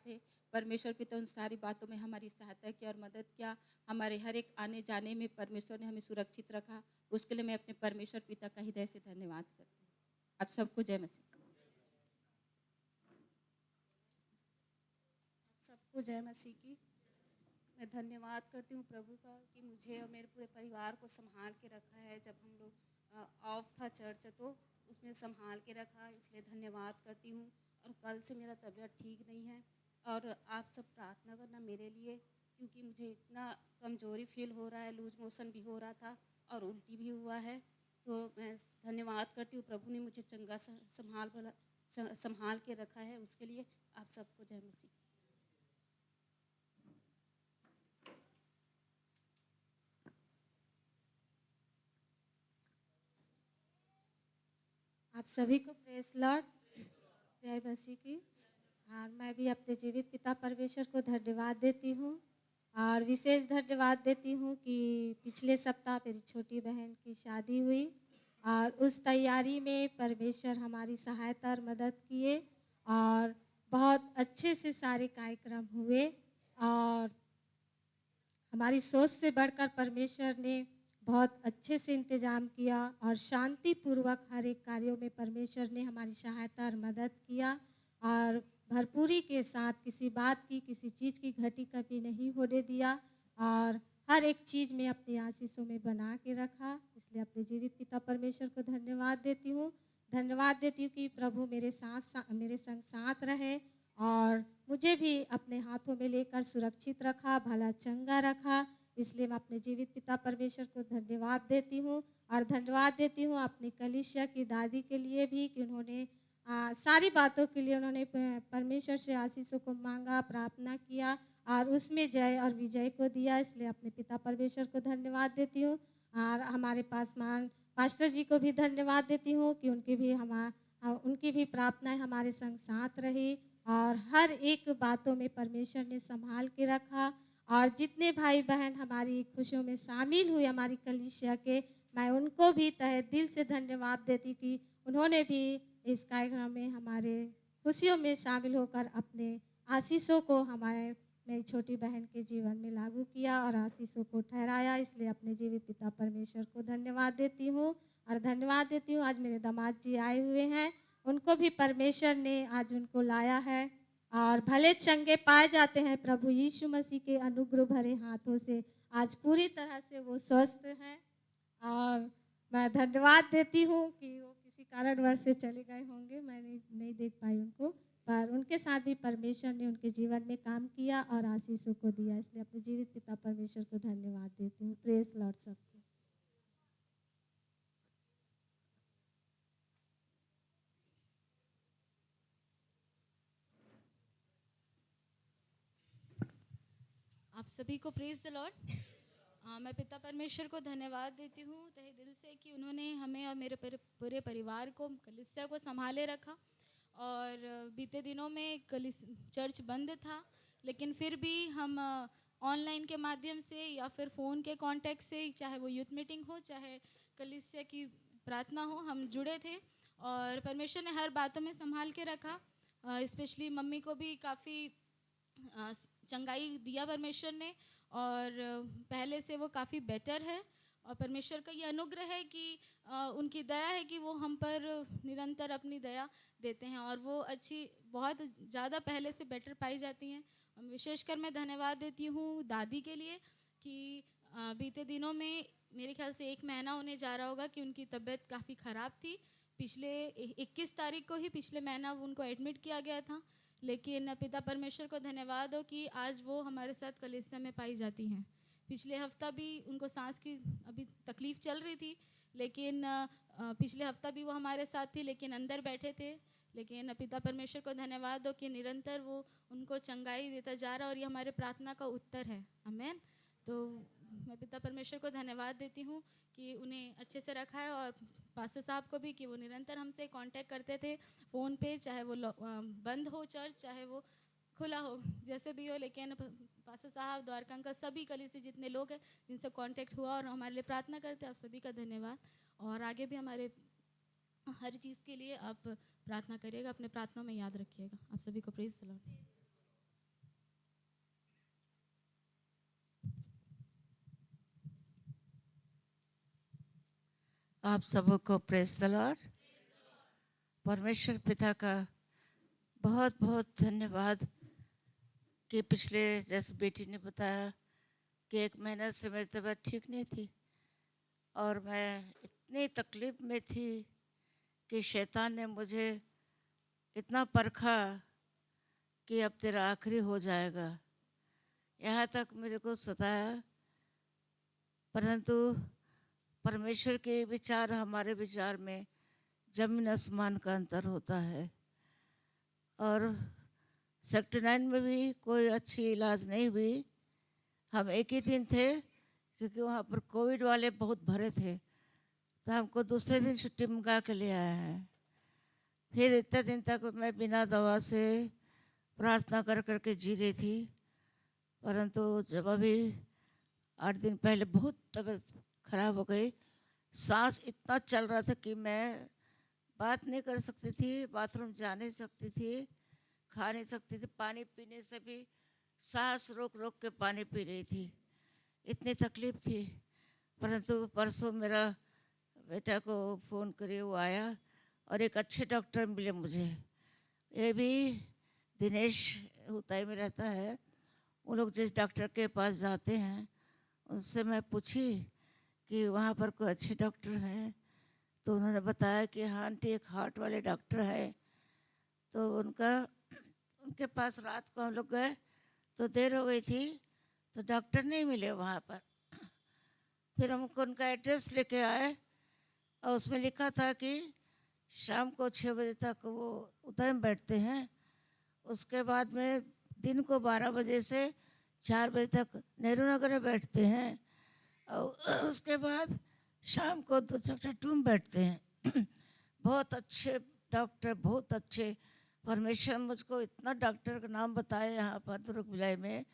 थे। परमेश्वर पिता उन सारी बातों में हमारी सहायता की और मदद किया। हमारे हर एक आने जाने में परमेश्वर ने हमें सुरक्षित रखा। उसके लिए मैं अपने परमेश्वर पिता का हृदय से धन्यवाद करती हूँ। आप सबको जय मसीह। सबको जय मसीह की। मैं धन्यवाद करती हूँ प्रभु का कि मुझे और मेरे पूरे परिवार को संभाल के रखा है। जब हम लोग ऑफ था चर्च तो उसमें संभाल के रखा, इसलिए धन्यवाद करती हूँ। और कल से मेरा तबीयत ठीक नहीं है और आप सब प्रार्थना करना मेरे लिए, क्योंकि मुझे इतना कमज़ोरी फील हो रहा है। लूज मोशन भी हो रहा था और उल्टी भी हुआ है। तो मैं धन्यवाद करती हूँ, प्रभु ने मुझे चंगा संभाल के रखा है। उसके लिए आप सबको जय मसीह। आप सभी को प्रेस लॉर्ड, जय मसीह की। और मैं भी अपने जीवित पिता परमेश्वर को धन्यवाद देती हूँ और विशेष धन्यवाद देती हूँ कि पिछले सप्ताह मेरी छोटी बहन की शादी हुई और उस तैयारी में परमेश्वर हमारी सहायता और मदद किए और बहुत अच्छे से सारे कार्यक्रम हुए और हमारी सोच से बढ़कर परमेश्वर ने बहुत अच्छे से इंतजाम किया और शांतिपूर्वक हर एक कार्यों में परमेश्वर ने हमारी सहायता और मदद किया और भरपूरी के साथ किसी बात की, किसी चीज़ की घटी कभी नहीं होने दिया और हर एक चीज़ में अपनी आशीषों में बना के रखा। इसलिए अपने जीवित पिता परमेश्वर को धन्यवाद देती हूँ कि प्रभु मेरे संग साथ रहे और मुझे भी अपने हाथों में लेकर सुरक्षित रखा, भला चंगा रखा। इसलिए मैं अपने जीवित पिता परमेश्वर को धन्यवाद देती हूँ और धन्यवाद देती हूँ अपनी कलीसिया की दादी के लिए भी कि उन्होंने सारी बातों के लिए उन्होंने परमेश्वर से आशीषों को मांगा, प्रार्थना किया और उसमें जय और विजय को दिया। इसलिए अपने पिता परमेश्वर को धन्यवाद देती हूँ और हमारे पास्टर जी को भी धन्यवाद देती हूँ कि उनकी भी प्रार्थनाएं हमारे संग साथ रही और हर एक बातों में परमेश्वर ने संभाल के रखा। और जितने भाई बहन हमारी खुशियों में शामिल हुए हमारी कलीसिया के, मैं उनको भी तहे दिल से धन्यवाद देती कि उन्होंने भी इस कार्यक्रम में हमारे खुशियों में शामिल होकर अपने आशीषों को मेरी छोटी बहन के जीवन में लागू किया और आशीषों को ठहराया। इसलिए अपने जीवित पिता परमेश्वर को धन्यवाद देती हूँ और धन्यवाद देती हूँ आज मेरे दामाद जी आए हुए हैं, उनको भी परमेश्वर ने आज उनको लाया है और भले चंगे पाए जाते हैं प्रभु यीशु मसीह के अनुग्रह भरे हाथों से। आज पूरी तरह से वो स्वस्थ हैं और मैं धन्यवाद देती हूँ कि वो किसी कारणवश से चले गए होंगे, मैं नहीं देख पाई उनको, पर उनके साथ भी परमेश्वर ने उनके जीवन में काम किया और आशीषों को दिया। इसलिए अपने जीवित पिता परमेश्वर को धन्यवाद देती हूँ। प्रेज लॉर्ड सबको। आप सभी को प्रेज द लॉर्ड। मैं पिता परमेश्वर को धन्यवाद देती हूँ तहे दिल से कि उन्होंने हमें और मेरे पूरे परिवार को, कलीसिया को संभाले रखा। और बीते दिनों में चर्च बंद था, लेकिन फिर भी हम ऑनलाइन के माध्यम से या फिर फ़ोन के कांटेक्ट से, चाहे वो यूथ मीटिंग हो, चाहे कलीसिया की प्रार्थना हो, हम जुड़े थे और परमेश्वर ने हर बातों में संभाल के रखा। स्पेशली मम्मी को भी काफ़ी चंगाई दिया परमेश्वर ने और पहले से वो काफ़ी बेटर है और परमेश्वर का ये अनुग्रह है कि उनकी दया है कि वो हम पर निरंतर अपनी दया देते हैं और वो बहुत ज़्यादा पहले से बेटर पाई जाती हैं। विशेषकर मैं धन्यवाद देती हूँ दादी के लिए कि बीते दिनों में मेरे ख्याल से 1 महीना होने जा रहा होगा कि उनकी तबीयत काफ़ी ख़राब थी। पिछले 21 तारीख को ही पिछले महीना उनको एडमिट किया गया था, लेकिन पिता परमेश्वर को धन्यवाद हो कि आज वो हमारे साथ कलीसिया में पाई जाती हैं। पिछले हफ्ता भी उनको सांस की अभी तकलीफ़ चल रही थी, लेकिन पिछले हफ्ता भी वो हमारे साथ थी, लेकिन अंदर बैठे थे। लेकिन पिता परमेश्वर को धन्यवाद हो कि निरंतर वो उनको चंगाई देता जा रहा, और ये हमारे प्रार्थना का उत्तर है। आमेन। तो मैं पिता परमेश्वर को धन्यवाद देती हूँ कि उन्हें अच्छे से रखा है, और पास्टर साहब को भी कि वो निरंतर हमसे कांटेक्ट करते थे फ़ोन पे, चाहे वो बंद हो चर्च, चाहे वो खुला हो, जैसे भी हो। लेकिन पास्टर साहब, द्वारका अंकल, सभी कलीसिया जितने लोग हैं जिनसे कांटेक्ट हुआ और हमारे लिए प्रार्थना करते हैं, आप सभी का धन्यवाद। और आगे भी हमारे हर चीज़ के लिए आप प्रार्थना करिएगा, अपने प्रार्थना में याद रखिएगा। आप सभी को प्रेज़ द लॉर्ड। आप सबको प्रेज़ द लॉर्ड। परमेश्वर पिता का बहुत बहुत धन्यवाद कि पिछले, जैसे बेटी ने बताया कि 1 महीना से मेरी तबीयत ठीक नहीं थी, और मैं इतनी तकलीफ़ में थी कि शैतान ने मुझे इतना परखा कि अब तेरा आखिरी हो जाएगा, यहाँ तक मेरे को सताया। परंतु परमेश्वर के विचार हमारे विचार में जमीन आसमान का अंतर होता है। और सेक्टर 9 में भी कोई अच्छी इलाज नहीं हुई। हम एक ही दिन थे, क्योंकि वहाँ पर कोविड वाले बहुत भरे थे, तो हमको दूसरे दिन छुट्टी मंगा के ले आया है। फिर इतने दिन तक मैं बिना दवा से प्रार्थना कर करके जी रही थी। परंतु जब अभी 8 दिन पहले बहुत तबीयत खराब हो गई, सांस इतना चल रहा था कि मैं बात नहीं कर सकती थी, बाथरूम जा नहीं सकती थी, खा नहीं सकती थी, पानी पीने से भी सांस रोक रोक के पानी पी रही थी, इतनी तकलीफ़ थी। परंतु परसों मेरा बेटा को फ़ोन करे, वो आया और एक अच्छे डॉक्टर मिले मुझे। ये भी दिनेश हुताई में रहता है। उन लोग जिस डॉक्टर के पास जाते हैं, उनसे मैं पूछी कि वहाँ पर कोई अच्छे डॉक्टर हैं, तो उन्होंने बताया कि हाँ आंटी, एक हार्ट वाले डॉक्टर है। तो उनके पास रात को हम लोग गए तो देर हो गई थी, तो डॉक्टर नहीं मिले वहाँ पर। फिर हमको उनका एड्रेस लेके आए, और उसमें लिखा था कि शाम को 6 बजे तक वो उदय में बैठते हैं, उसके बाद में दिन को 12 बजे से 4 बजे तक नेहरू नगर में बैठते हैं, और उसके बाद शाम को सेक्टर 2 में बैठते हैं। बहुत अच्छे डॉक्टर, बहुत अच्छे। परमेश्वर मुझको इतना डॉक्टर का नाम बताया यहाँ पर दुर्ग विलय में,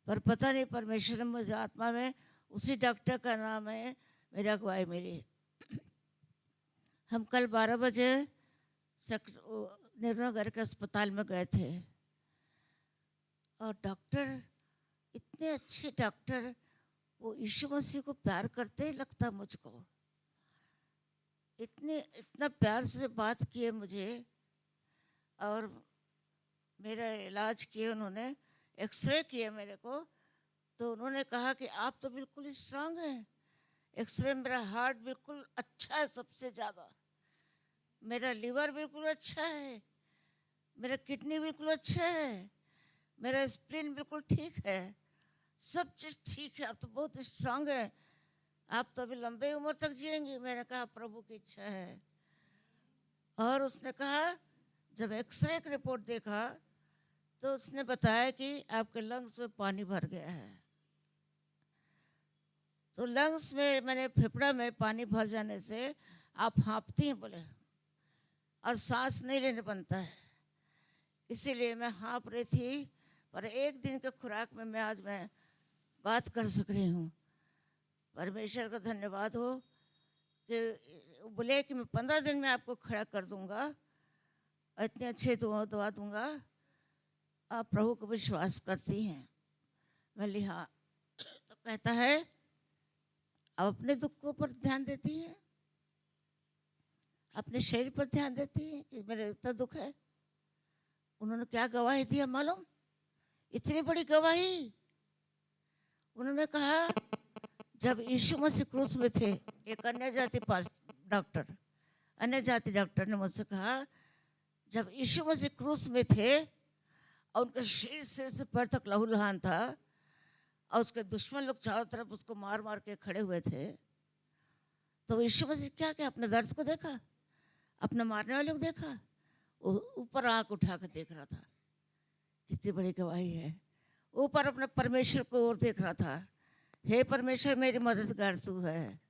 पर पता नहीं परमेश्वर ने मुझे आत्मा में उसी डॉक्टर का नाम है मेरा अगुवाई मिली। हम कल 12 बजे नेहरू नगर के अस्पताल में गए थे, और डॉक्टर इतने अच्छे डॉक्टर, वो यीशु मसीह को प्यार करते ही लगता मुझको। इतना प्यार से बात किए मुझे, और मेरा इलाज किए उन्होंने। एक्सरे किए मेरे को, तो उन्होंने कहा कि आप तो बिल्कुल स्ट्रांग हैं। एक्सरे में मेरा हार्ट बिल्कुल अच्छा है, सबसे ज़्यादा मेरा लीवर बिल्कुल अच्छा है, मेरा किडनी बिल्कुल अच्छा है, मेरा स्प्लीन बिल्कुल ठीक है, सब चीज़ ठीक है। आप तो बहुत स्ट्रांग है, आप तो अभी लंबे उम्र तक जिएंगी। मैंने कहा प्रभु की इच्छा है। और उसने कहा, जब एक्सरे की रिपोर्ट देखा तो उसने बताया कि आपके लंग्स में पानी भर गया है। तो लंग्स में, मैंने फेफड़ा में पानी भर जाने से आप हाँफती हैं बोले, और सांस नहीं लेने बनता है, इसीलिए मैं हाँफ रही थी। पर 1 दिन के खुराक में आज मैं बात कर सक रही हूँ। परमेश्वर का धन्यवाद हो कि बोले कि मैं 15 दिन में आपको खड़ा कर दूंगा, इतने अच्छे दवा दूंगा। आप प्रभु को विश्वास करती हैं? बोली हाँ। तो कहता है, आप अपने दुखों पर ध्यान देती हैं, अपने शरीर पर ध्यान देती हैं कि मेरे इतना दुख है। उन्होंने क्या गवाही दिया मालूम? इतनी बड़ी गवाही। उन्होंने कहा, जब यीशु मसीह क्रूस में थे, एक अन्य जाति पास डॉक्टर अन्य जाति डॉक्टर ने मुझसे कहा, जब यीशु मसीह क्रूस में थे और उनका शरीर से पैर तक लहूलुहान था और उसके दुश्मन लोग चारों तरफ उसको मार मार के खड़े हुए थे, तो यीशु मसीह क्या क्या अपने दर्द को देखा, अपने मारने वाले को देखा, वो ऊपर आंख उठा कर देख रहा था। कितनी बड़ी गवाही है। ऊपर अपने परमेश्वर को और देख रहा था, हे परमेश्वर मेरी मददगार तू है,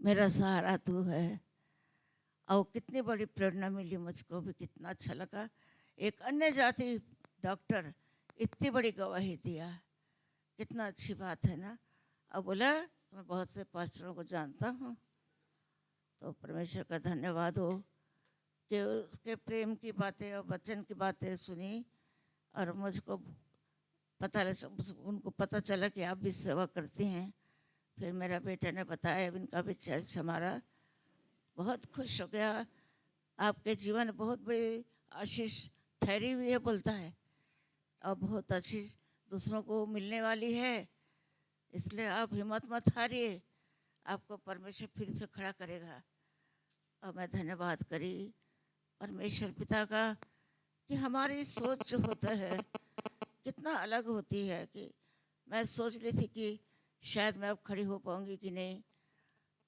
मेरा सहारा तू है। और कितनी बड़ी प्रेरणा मिली मुझको भी, कितना अच्छा लगा। एक अन्य जाति डॉक्टर इतनी बड़ी गवाही दिया, कितना अच्छी बात है ना। अब बोला मैं बहुत से पास्टरों को जानता हूँ, तो परमेश्वर का धन्यवाद हो कि उसके प्रेम की बातें और वचन की बातें सुनी और मुझको उनको पता चला कि आप भी सेवा करती हैं। फिर मेरा बेटा ने बताया इनका भी चर्च हमारा, बहुत खुश हो गया। आपके जीवन में बहुत बड़ी आशीष ठहरी हुई है बोलता है, और बहुत अच्छी दूसरों को मिलने वाली है, इसलिए आप हिम्मत मत हारिए, आपको परमेश्वर फिर से खड़ा करेगा। और मैं धन्यवाद करी परमेश्वर पिता का कि हमारी सोच जो होता है कितना अलग होती है। कि मैं सोच ली थी कि शायद मैं अब खड़ी हो पाऊंगी कि नहीं,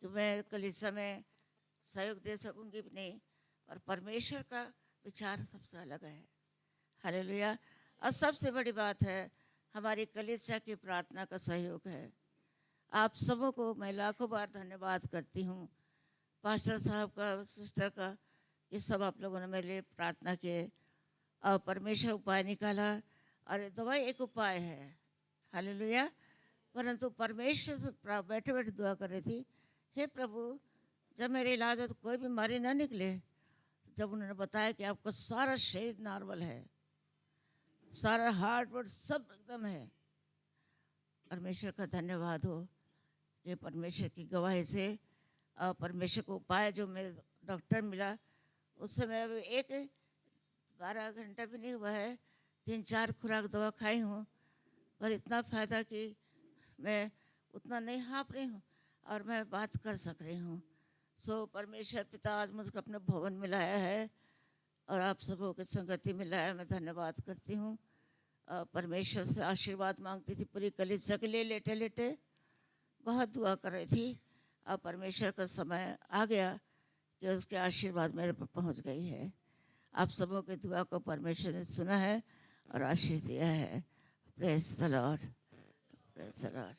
कि मैं कलीसिया में सहयोग दे सकूंगी भी नहीं, और परमेश्वर का विचार सबसे अलग है। हालेलुया। और सबसे बड़ी बात है हमारी कलीसिया की प्रार्थना का सहयोग है। आप सबों को मैं लाखों बार धन्यवाद करती हूँ, पास्टर साहब का, सिस्टर का, ये सब आप लोगों ने मेरे लिए प्रार्थना किए और परमेश्वर उपाय निकाला। और दवाई एक उपाय है, हालेलुया। परंतु परमेश्वर से बैठे बैठे दुआ कर रही थी, हे प्रभु जब मेरे इलाज हो तो कोई बीमारी ना निकले। जब उन्होंने बताया कि आपका सारा शरीर नॉर्मल है, सारा हार्ट वर्ट सब एकदम है, परमेश्वर का धन्यवाद हो कि परमेश्वर की गवाही से और परमेश्वर को उपाय जो मेरे डॉक्टर मिला, उससे मैं अभी 12 घंटा भी नहीं हुआ है, 3-4 खुराक दवा खाई हूँ, पर इतना फ़ायदा कि मैं उतना नहीं हाँप रही हूँ और मैं बात कर सक रही हूँ। सो परमेश्वर पिता आज मुझको अपने भवन में लाया है और आप सबों की संगति में लाया, मैं धन्यवाद करती हूँ। परमेश्वर से आशीर्वाद मांगती थी, पूरी कलीसिया के लिए लेटे लेटे बहुत दुआ कर रही थी। अब परमेश्वर का समय आ गया कि उसके आशीर्वाद मेरे पर पहुँच गई है। आप सबों की दुआ को परमेश्वर ने सुना है और आशीष दिया है। Praise the Lord, praise the Lord.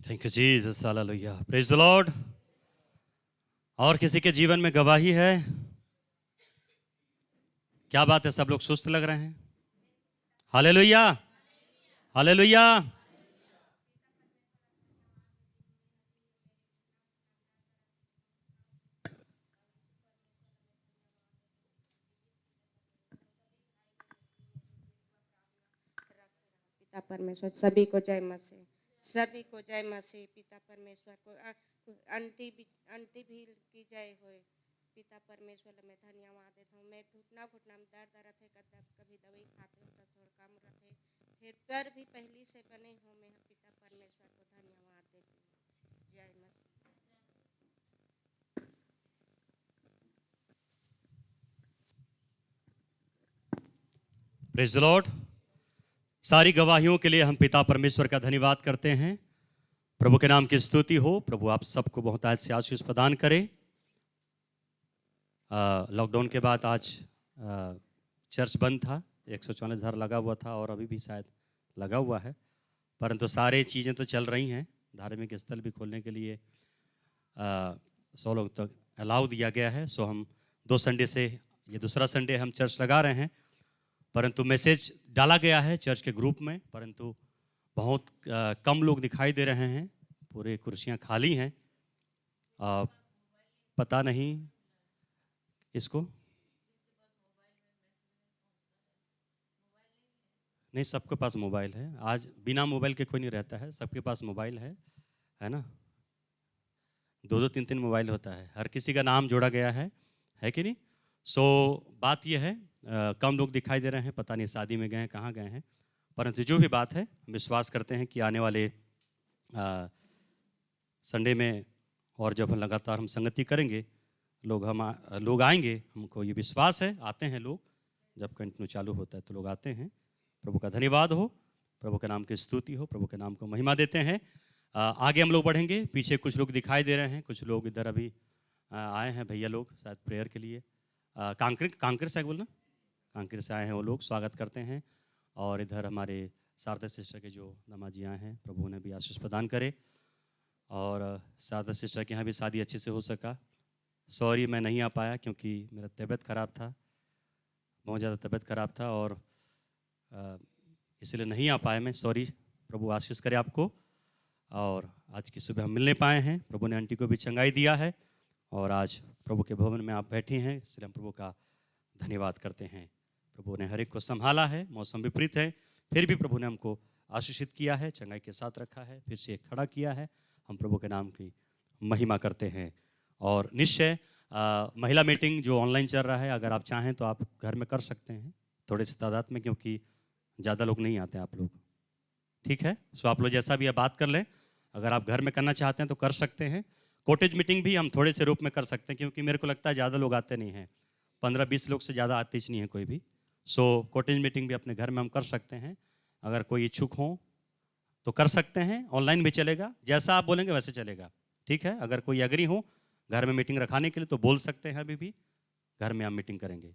Thank you Jesus, hallelujah, praise the Lord. और किसी के जीवन में गवाही है? क्या बात है, सब लोग सुस्त लग रहे हैं। Hallelujah, hallelujah. पिता परमेश्वर सभी को जय मसीह, सभी को जय मसीह। पिता परमेश्वर को आंटी भी की जय होए। पिता परमेश्वर मैं धन्यवाद देता हूँ। मैं घुटना में दर्द रहते, कभी दवाई खाते हो तब थोड़ा कम रहते, फिर पैर भी पहली से बने हो। मैं पिता परमेश्वर को धन्यवाद देती हूँ। जय मसीह। Praise the Lord. सारी गवाहियों के लिए हम पिता परमेश्वर का धन्यवाद करते हैं। प्रभु के नाम की स्तुति हो। प्रभु आप सबको बहुतायत से आशीष प्रदान करे। लॉकडाउन के बाद आज चर्च बंद था, 144,000 लगा हुआ था और अभी भी शायद लगा हुआ है, परंतु सारे चीज़ें तो चल रही हैं। धार्मिक स्थल भी खोलने के लिए 100 लोग तक अलाउ दिया गया है। सो हम 2 संडे से, ये दूसरा संडे हम चर्च लगा रहे हैं, परंतु मैसेज डाला गया है चर्च के ग्रुप में, परंतु बहुत कम लोग दिखाई दे रहे हैं। पूरे कुर्सियां खाली हैं। पता नहीं इसको, नहीं सबके पास मोबाइल है। आज बिना मोबाइल के कोई नहीं रहता है, सबके पास मोबाइल है ना। 2-2, 3-3 मोबाइल होता है, हर किसी का नाम जोड़ा गया है कि नहीं। सो बात यह है, कम लोग दिखाई दे रहे हैं, पता नहीं शादी में गए हैं, कहाँ गए हैं, परंतु जो भी बात है हम विश्वास करते हैं कि आने वाले संडे में और जब हम लगातार हम संगति करेंगे, लोग आएंगे, हमको ये विश्वास है, आते हैं लोग, जब कंटिन्यू चालू होता है तो लोग आते हैं। प्रभु का धन्यवाद हो, प्रभु के नाम की स्तुति हो, प्रभु के नाम को महिमा देते हैं। आगे हम लोग बढ़ेंगे। पीछे कुछ लोग दिखाई दे रहे हैं, कुछ लोग इधर अभी आए हैं, भैया लोग शायद प्रेयर के लिए। कांकर से बोलना, कांकर से आए हैं वो लोग, स्वागत करते हैं। और इधर हमारे शारदा सिस्टर के जो नमाजी आए हैं, प्रभु ने भी आशीष प्रदान करे। और शारदा सिस्टर के यहाँ भी शादी अच्छे से हो सका। सॉरी मैं नहीं आ पाया क्योंकि मेरा तबीयत ख़राब था, बहुत ज़्यादा तबीयत ख़राब था और इसलिए नहीं आ पाया मैं, सॉरी। प्रभु आशीष करे आपको। और आज की सुबह हम मिलने पाए हैं, प्रभु ने आंटी को भी चंगाई दिया है और आज प्रभु के भवन में आप बैठी हैं, इसलिए हम प्रभु का धन्यवाद करते हैं। प्रभु ने हर एक को संभाला है, मौसम विपरीत है, फिर भी प्रभु ने हमको आशीषित किया है, चंगाई के साथ रखा है, फिर से खड़ा किया है। हम प्रभु के नाम की महिमा करते हैं। और निश्चय महिला मीटिंग जो ऑनलाइन चल रहा है, अगर आप चाहें तो आप घर में कर सकते हैं, थोड़े से तादाद में, क्योंकि ज़्यादा लोग नहीं आते आप लोग, ठीक है। सो आप लोग जैसा भी बात कर लें, अगर आप घर में करना चाहते हैं तो कर सकते हैं। कॉटेज मीटिंग भी हम थोड़े से रूप में कर सकते हैं, क्योंकि मेरे को लगता है ज़्यादा लोग आते नहीं हैं, 15-20 लोग से ज़्यादा आते ही नहीं है कोई भी। सो कॉटेज मीटिंग भी अपने घर में हम कर सकते हैं। अगर कोई इच्छुक हो तो कर सकते हैं, ऑनलाइन भी चलेगा, जैसा आप बोलेंगे वैसे चलेगा, ठीक है। अगर कोई एग्री हो घर में मीटिंग रखाने के लिए तो बोल सकते हैं, अभी भी घर में हम मीटिंग करेंगे,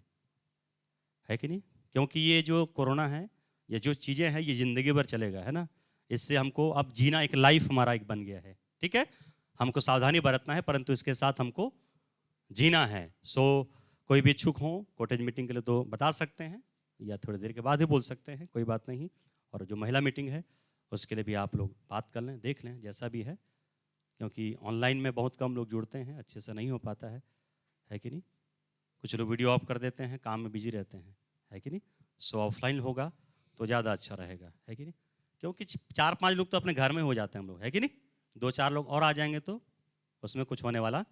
है कि नहीं। क्योंकि ये जो कोरोना है, ये जो चीज़ें हैं, ये ज़िंदगी भर चलेगा, है ना। इससे हमको अब जीना, एक लाइफ हमारा एक बन गया है, ठीक है। हमको सावधानी बरतना है, परंतु इसके साथ हमको जीना है। सो कोई भी इच्छुक हो कॉटेज मीटिंग के लिए तो बता सकते हैं, या थोड़ी देर के बाद ही बोल सकते हैं, कोई बात नहीं। और जो महिला मीटिंग है उसके लिए भी आप लोग बात कर लें, देख लें जैसा भी है, क्योंकि ऑनलाइन में बहुत कम लोग जुड़ते हैं, अच्छे से नहीं हो पाता है कि नहीं। कुछ लोग वीडियो ऑफ कर देते हैं, काम में बिजी रहते हैं, है कि नहीं। सो ऑफलाइन होगा तो ज़्यादा अच्छा रहेगा, है कि नहीं। क्योंकि 4-5 लोग तो अपने घर में हो जाते हैं हम लोग, है कि नहीं। 2-4 लोग और आ जाएंगे तो उसमें कुछ होने वाला,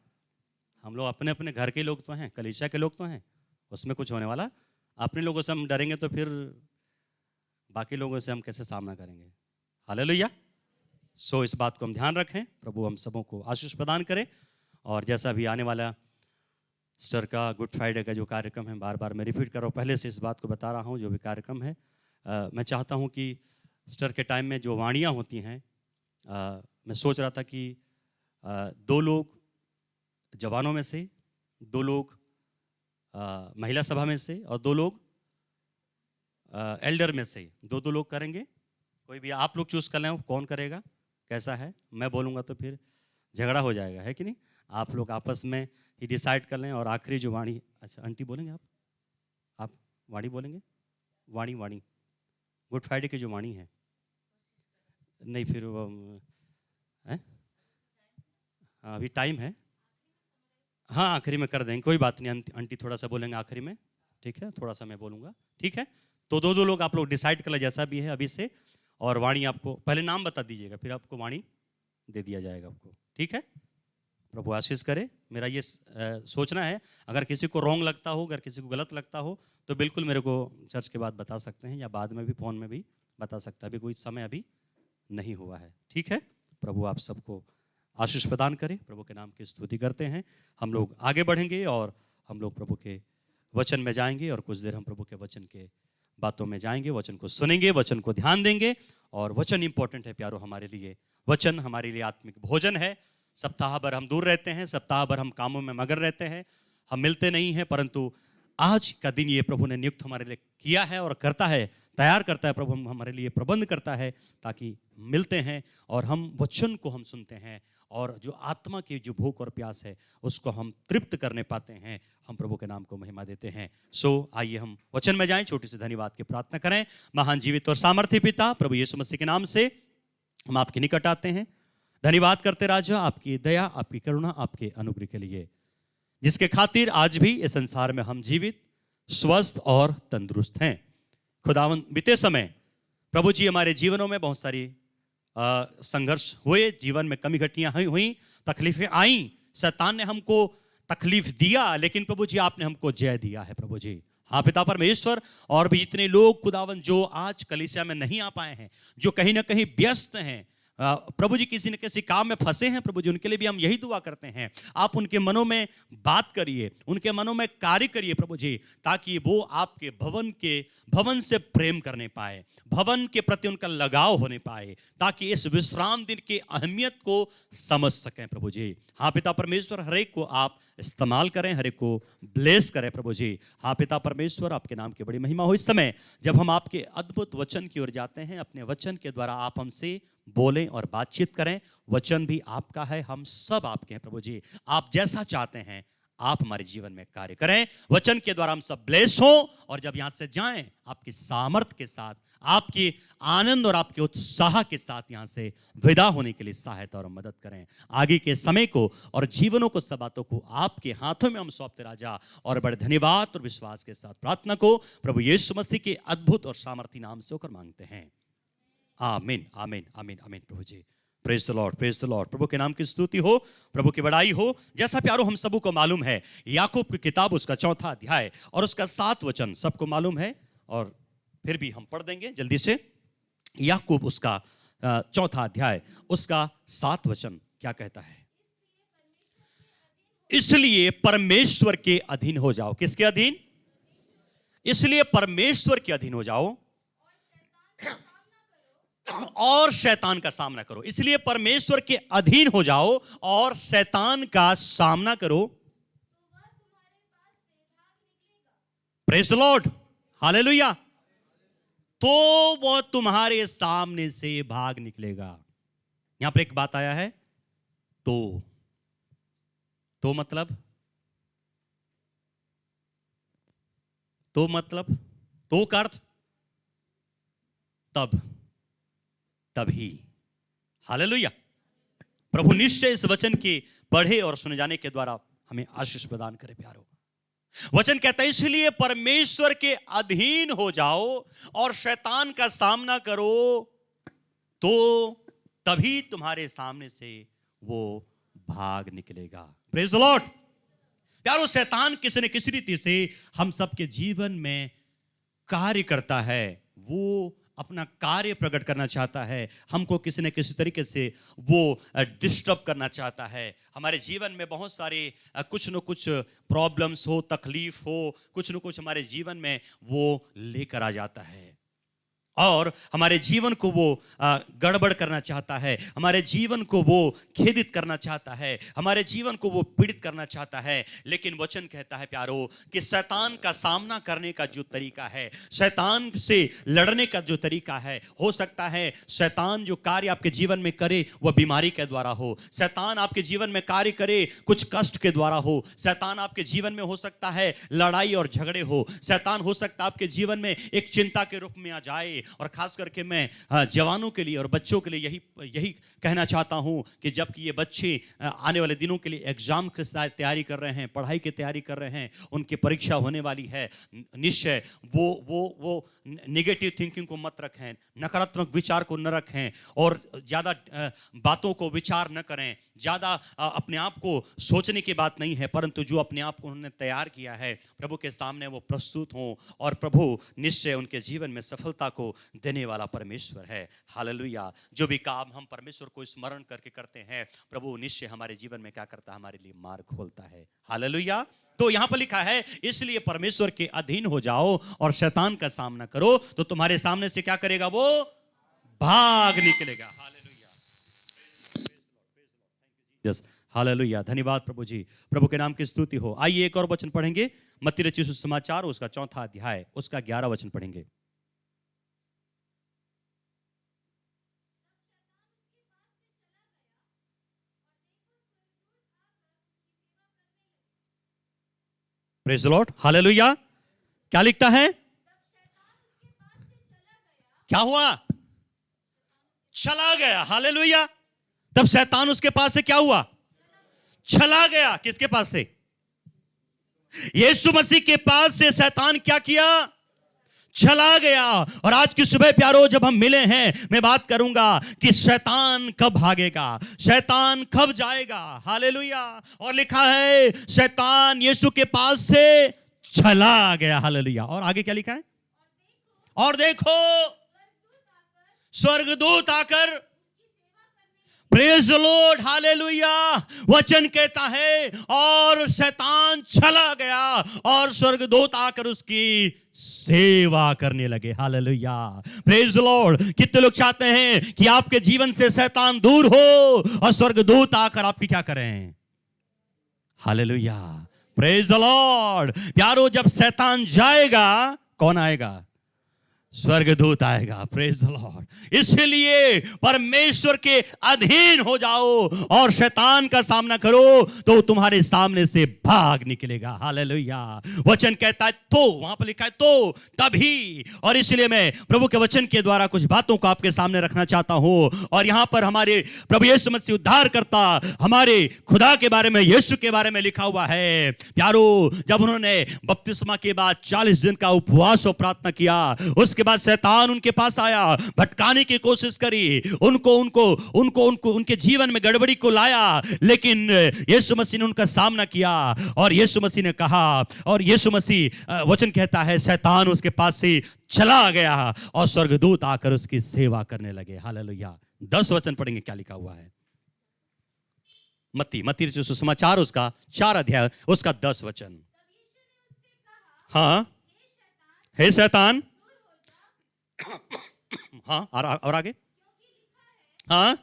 हम लोग अपने अपने घर के लोग तो हैं, कलीसिया के लोग तो हैं, उसमें कुछ होने वाला। अपने लोगों से हम डरेंगे तो फिर बाकी लोगों से हम कैसे सामना करेंगे। हालेलुया। सो इस बात को हम ध्यान रखें, प्रभु हम सबों को आशीष प्रदान करें। और जैसा भी आने वाला सिस्टर का गुड फ्राइडे का जो कार्यक्रम है, बार बार मैं रिपीट कर रहा हूँ, पहले से इस बात को बता रहा हूँ, जो भी कार्यक्रम है मैं चाहता हूँ कि सिस्टर के टाइम में जो वाणियाँ होती हैं, मैं सोच रहा था कि 2 लोग जवानों में से, 2 लोग महिला सभा में से और 2 लोग एल्डर में से, 2-2 लोग करेंगे। कोई भी आप लोग चूज कर लें कौन करेगा, कैसा है। मैं बोलूँगा तो फिर झगड़ा हो जाएगा, है कि नहीं। आप लोग आपस में ही डिसाइड कर लें। और आखिरी जो वाणी, अच्छा आंटी बोलेंगे, आप वाणी बोलेंगे, वाणी गुड फ्राइडे की जो वाणी है, नहीं फिर अभी टाइम है, हाँ आखिरी में कर देंगे, कोई बात नहीं। आंटी थोड़ा सा बोलेंगे आखिरी में, ठीक है, थोड़ा सा मैं बोलूँगा, ठीक है। तो 2-2 लोग आप लोग डिसाइड कर ले, जैसा भी है अभी से। और वाणी आपको पहले नाम बता दीजिएगा, फिर आपको वाणी दे दिया जाएगा आपको, ठीक है। प्रभु आशीष करे। मेरा ये सोचना है, अगर किसी को रॉन्ग लगता हो, अगर किसी को गलत लगता हो तो बिल्कुल मेरे को चर्च के बाद बता सकते हैं, या बाद में भी फ़ोन में भी बता सकता है। अभी कोई समय अभी नहीं हुआ है, ठीक है। प्रभु आप सबको आशीष प्रदान करे। प्रभु के नाम की स्तुति करते हैं। हम लोग आगे बढ़ेंगे और हम लोग प्रभु के वचन में जाएंगे, और कुछ देर हम प्रभु के वचन के बातों में जाएंगे, वचन को सुनेंगे, वचन को ध्यान देंगे। और वचन इंपॉर्टेंट है प्यारो हमारे लिए, वचन हमारे लिए आत्मिक भोजन है। सप्ताह भर हम दूर रहते हैं, सप्ताह भर हम कामों में मगन रहते हैं, हम मिलते नहीं हैं, परंतु आज का दिन ये प्रभु ने नियुक्त हमारे लिए किया है और करता है, तैयार करता है प्रभु, हमारे लिए प्रबंध करता है, ताकि मिलते हैं और हम वचन को हम सुनते हैं, और जो आत्मा की जो भूख और प्यास है उसको हम तृप्त करने पाते हैं। हम प्रभु के नाम को महिमा देते हैं। सो आइए हम वचन में जाएं, छोटी सी धन्यवाद की प्रार्थना करें। महान जीवित और सामर्थ्य पिता, प्रभु यीशु मसीह के नाम से हम आपके निकट आते हैं। धन्यवाद करते राजा, आपकी दया, आपकी करुणा, आपके अनुग्रह के लिए, जिसके खातिर आज भी इस संसार में हम जीवित, स्वस्थ और तंदुरुस्त हैं। खुदावन, बीते समय प्रभु जी हमारे जीवनों में बहुत सारी संघर्ष हुए, जीवन में कमी घटियां हुई, तकलीफें आई, शैतान ने हमको तकलीफ दिया, लेकिन प्रभु जी आपने हमको जय दिया है। प्रभु जी हाँ पिता परमेश्वर, और भी जितने लोग खुदावन जो आज कलीसिया में नहीं आ पाए हैं, जो कहीं ना कहीं व्यस्त हैं प्रभु जी, किसी न किसी काम में फंसे हैं प्रभु जी, उनके लिए भी हम यही दुआ करते हैं, आप उनके मनों में बात करिए, उनके मनों में कार्य करिए प्रभु जी, ताकि वो आपके भवन से प्रेम करने पाए, भवन के प्रति उनका लगाव होने पाए, ताकि इस विश्राम दिन की अहमियत को समझ सकें प्रभु जी। हाँ पिता परमेश्वर, हर एक को आप इस्तेमाल करें, हर एक को ब्लेस करें प्रभु जी। हाँ पिता परमेश्वर, आपके नाम की बड़ी महिमा हो। इस समय जब हम आपके अद्भुत वचन की ओर जाते हैं, अपने वचन के द्वारा आप हमसे बोलें और बातचीत करें। वचन भी आपका है, हम सब आपके हैं प्रभु जी। आप जैसा चाहते हैं आप हमारे जीवन में कार्य करें, वचन के द्वारा हम सब ब्लेस हों, और जब यहां से जाएं आपकी सामर्थ के साथ, आपकी आनंद और आपके उत्साह के साथ यहां से विदा होने के लिए सहायता और मदद करें। आगे के समय को और जीवनों को, सब बातों को आपके हाथों में हम सौंपते राजा, और बड़े धन्यवाद और विश्वास के साथ प्रार्थना को प्रभु यीशु मसीह के अद्भुत और सामर्थी नाम से होकर मांगते हैं, आमीन आमीन आमीन आमीन प्रभु जी। Praise the Lord, praise the Lord. प्रभु के नाम की स्तुति हो, प्रभु की बड़ाई हो। जैसा प्यारो हम सबों को मालूम है, याकूब की किताब उसका 4था अध्याय और उसका 7 वचन सबको मालूम है, और फिर भी हम पढ़ देंगे जल्दी से। याकूब उसका 4था अध्याय उसका 7 वचन क्या कहता है? इसलिए परमेश्वर के अधीन हो जाओ। किसके अधीन? इसलिए परमेश्वर के अधीन हो जाओ और शैतान का सामना करो। इसलिए परमेश्वर के अधीन हो जाओ और शैतान का सामना करो। Praise the Lord, hallelujah. तो वो तुम्हारे सामने से भाग निकलेगा। यहां पर एक बात आया है, तो मतलब तो का अर्थ तभी। हालेलुया। प्रभु निश्चय इस वचन के पढ़े और सुने जाने के द्वारा हमें आशीष प्रदान करे प्यारो। वचन कहता है इसलिए परमेश्वर के अधीन हो जाओ और शैतान का सामना करो, तो तभी तुम्हारे सामने से वो भाग निकलेगा। Praise the Lord. प्यारो, शैतान किसी न किसी रीति से हम सबके जीवन में कार्य करता है। वो अपना कार्य प्रकट करना चाहता है, हमको किसी न किसी तरीके से वो डिस्टर्ब करना चाहता है। हमारे जीवन में बहुत सारे कुछ न कुछ प्रॉब्लम्स हो, तकलीफ हो, कुछ न कुछ हमारे जीवन में वो लेकर आ जाता है और हमारे जीवन को वो गड़बड़ करना चाहता है, हमारे जीवन को वो खेदित करना चाहता है, हमारे जीवन को वो पीड़ित करना चाहता है। लेकिन वचन कहता है प्यारो कि शैतान का सामना करने का जो तरीका है, शैतान से लड़ने का जो तरीका है, हो सकता है शैतान जो कार्य आपके जीवन में करे वह बीमारी के द्वारा हो, शैतान आपके जीवन में कार्य करे कुछ कष्ट के द्वारा हो, शैतान आपके जीवन में हो सकता है लड़ाई और झगड़े हो, शैतान हो सकता है आपके जीवन में एक चिंता के रूप में आ जाए। और खास करके मैं जवानों के लिए और बच्चों के लिए यही कहना चाहता हूं कि जबकि ये बच्चे आने वाले दिनों के लिए एग्जाम की तैयारी कर रहे हैं, पढ़ाई की तैयारी कर रहे हैं, उनकी परीक्षा होने वाली है, निश्चय वो नेगेटिव थिंकिंग को मत रखें, नकारात्मक विचार को न रखें और ज़्यादा बातों को विचार न करें। ज़्यादा अपने आप को सोचने की बात नहीं है, परंतु जो अपने आप को उन्होंने तैयार किया है प्रभु के सामने वो प्रस्तुत हों, और प्रभु निश्चय उनके जीवन में सफलता को देने वाला परमेश्वर है। हालेलुया। जो भी काम हम परमेश्वर को स्मरण करके करते हैं, प्रभु निश्चय हमारे जीवन में क्या करता है, हमारे लिए मार्ग खोलता है। हालेलुया। तो यहां पर लिखा है इसलिए परमेश्वर के अधीन हो जाओ और शैतान का सामना करो, तो तुम्हारे सामने से क्या करेगा, वो भाग निकलेगा। हालेलुया। हालेलुया। धन्यवाद प्रभु जी, प्रभु के नाम की स्तुति हो। आइए एक और वचन पढ़ेंगे, मत्ती रचित सुसमाचार उसका 4था अध्याय उसका 11 वचन पढ़ेंगे। Praise the Lord. हालेलुया। क्या लिखता है? क्या हुआ? चला गया। हालेलुया। तब शैतान उसके पास से क्या हुआ? चला गया। किसके पास से? यीशु मसीह के पास से शैतान क्या किया? चला गया। और आज की सुबह प्यारो जब हम मिले हैं, मैं बात करूंगा कि शैतान कब भागेगा, शैतान कब जाएगा। हालेलुया। और लिखा है शैतान यीशु के पास से चला गया। हालेलुया। और आगे क्या लिखा है? और देखो स्वर्गदूत आकर, प्रेज द लॉर्ड, हालेलुया। वचन कहता है और शैतान चला गया और स्वर्गदूत आकर उसकी सेवा करने लगे। Hallelujah, praise the Lord. कितने लोग चाहते हैं कि आपके जीवन से शैतान दूर हो और स्वर्गदूत आकर आपकी क्या करें? Hallelujah, praise the Lord. प्यारो, जब शैतान जाएगा कौन आएगा? स्वर्गदूत आएगा। Praise the Lord. इसलिए परमेश्वर के अधीन हो जाओ और शैतान का सामना करो तो तुम्हारे सामने से भाग निकलेगा। हालेलुया। वचन कहता है तो, वहां पर लिखा है तो, तभी। और इसलिए मैं प्रभु के वचन के द्वारा कुछ बातों को आपके सामने रखना चाहता हूं। और यहां पर हमारे प्रभु यीशु मसीह उद्धार करता, हमारे खुदा के बारे में, यीशु के बारे में लिखा हुआ है। प्यारो, जब उन्होंने बपतिस्मा के बाद 40 दिन का उपवास और प्रार्थना किया, उसके बाद शैतान उनके पास आया, भटकाने की कोशिश करी, उनको उनके जीवन में गड़बड़ी को लाया, लेकिन यीशु मसीह ने उनका सामना किया। और यीशु मसीह ने कहा, और यीशु मसीह, वचन कहता है शैतान उसके पास से चला गया और स्वर्गदूत आकर उसकी सेवा करने लगे। हालेलुया। 10 वचन पढ़ेंगे, क्या लिखा हुआ है? मत्ती सुसमाचार उसका 4 अध्याय उसका 10 वचन। हाँ, हे शैतान, हाँ, और आगे, हाँ,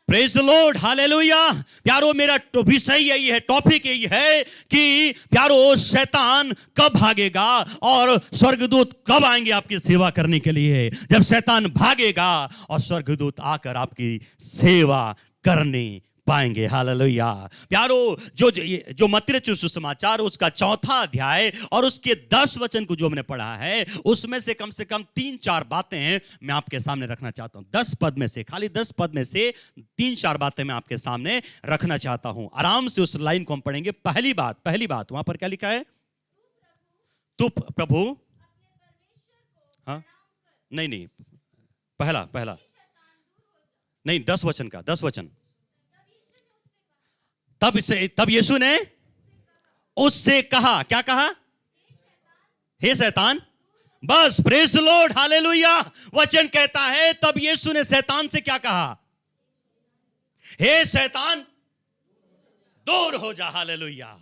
प्रेज द लॉर्ड, हालेलुया। प्यारो, मेरा विषय यही है, टॉपिक यही है कि प्यारो, शैतान कब भागेगा और स्वर्गदूत कब आएंगे आपकी सेवा करने के लिए? जब शैतान भागेगा और स्वर्गदूत आकर आपकी सेवा करने पाएंगे। हालेलुया। प्यारो, जो मत्ती सुसमाचार उसका 4 अध्याय और उसके 10 वचन को जो हमने पढ़ा है, उसमें से कम 3-4 बातें मैं आपके सामने रखना चाहता हूं। 10 पद में से, खाली 10 पद में से 3-4 बातें मैं आपके सामने रखना चाहता हूं। आराम से उस लाइन को हम पढ़ेंगे। पहली बात वहां पर क्या लिखा है? तू प्रभु, हाँ, नहीं, पहला नहीं, 10 वचन का 10 वचन। तब यीशु ने उससे कहा, क्या कहा? हे शैतान। बस, प्रेज द लॉर्ड, हालेलुया। वचन कहता है तब यीशु ने शैतान से क्या कहा? हे शैतान, दूर हो जा। हालेलुया।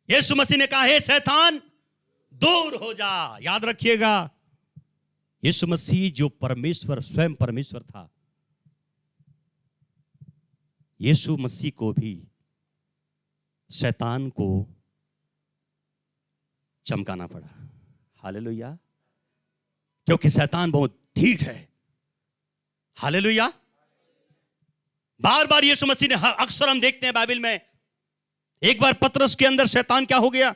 यीशु मसीह ने कहा हे शैतान, दूर हो जा। याद रखिएगा, यीशु मसीह जो परमेश्वर, स्वयं परमेश्वर था, यीशु मसीह को भी शैतान को चमकाना पड़ा। हालेलुया। क्योंकि शैतान बहुत ढीठ है। हालेलुया। बार बार यीशु मसीह ने, अक्सर हम देखते हैं बाइबल में, एक बार पतरस के अंदर शैतान क्या हो गया?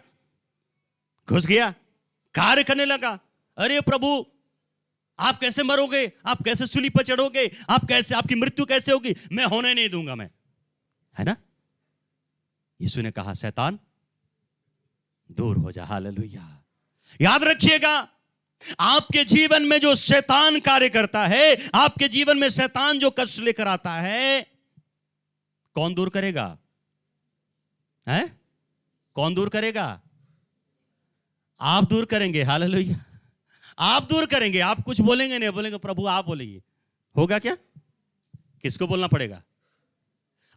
घुस गया, कार्य करने लगा। अरे प्रभु, आप कैसे मरोगे? आप कैसे सूली पर चढ़ोगे? आप कैसे, आपकी मृत्यु कैसे होगी? मैं होने नहीं दूंगा, मैं, है ना? यीशु ने कहा शैतान, दूर हो जा। हालेलुया। याद रखिएगा, आपके जीवन में जो शैतान कार्य करता है, आपके जीवन में शैतान जो कष्ट लेकर आता है, कौन दूर करेगा? है? कौन दूर करेगा? आप दूर करेंगे। हालेलुया। आप दूर करेंगे। आप कुछ बोलेंगे नहीं, बोलेंगे प्रभु आप बोलिए। होगा क्या? किसको बोलना पड़ेगा?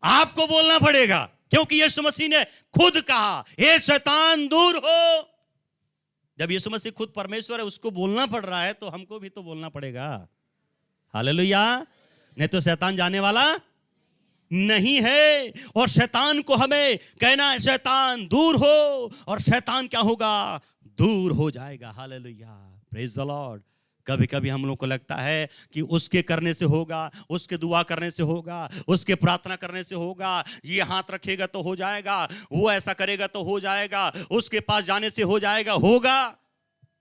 आपको बोलना पड़ेगा, क्योंकि यीशु मसीह ने खुद कहा हे शैतान दूर हो। जब यीशु मसीह खुद परमेश्वर है, उसको बोलना पड़ रहा है, तो हमको भी तो बोलना पड़ेगा। हालेलुया। नहीं तो शैतान जाने वाला नहीं है। और शैतान को हमें कहना है शैतान दूर हो, और शैतान क्या होगा? दूर हो जाएगा। Hallelujah, praise the Lord. कभी कभी हम लोग को लगता है कि उसके करने से होगा, उसके दुआ करने से होगा, उसके प्रार्थना करने से होगा, ये हाथ रखेगा तो हो जाएगा, वो ऐसा करेगा तो हो जाएगा, उसके पास जाने से हो जाएगा। होगा,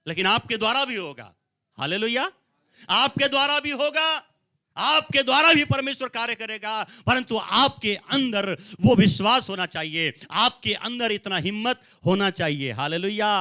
लेकिन आपके द्वारा भी होगा। हालेलुया। आपके द्वारा भी होगा, आपके द्वारा भी परमेश्वर कार्य करेगा, परंतु आपके अंदर वो विश्वास होना चाहिए, आपके अंदर इतना हिम्मत होना चाहिए। हालेलुया।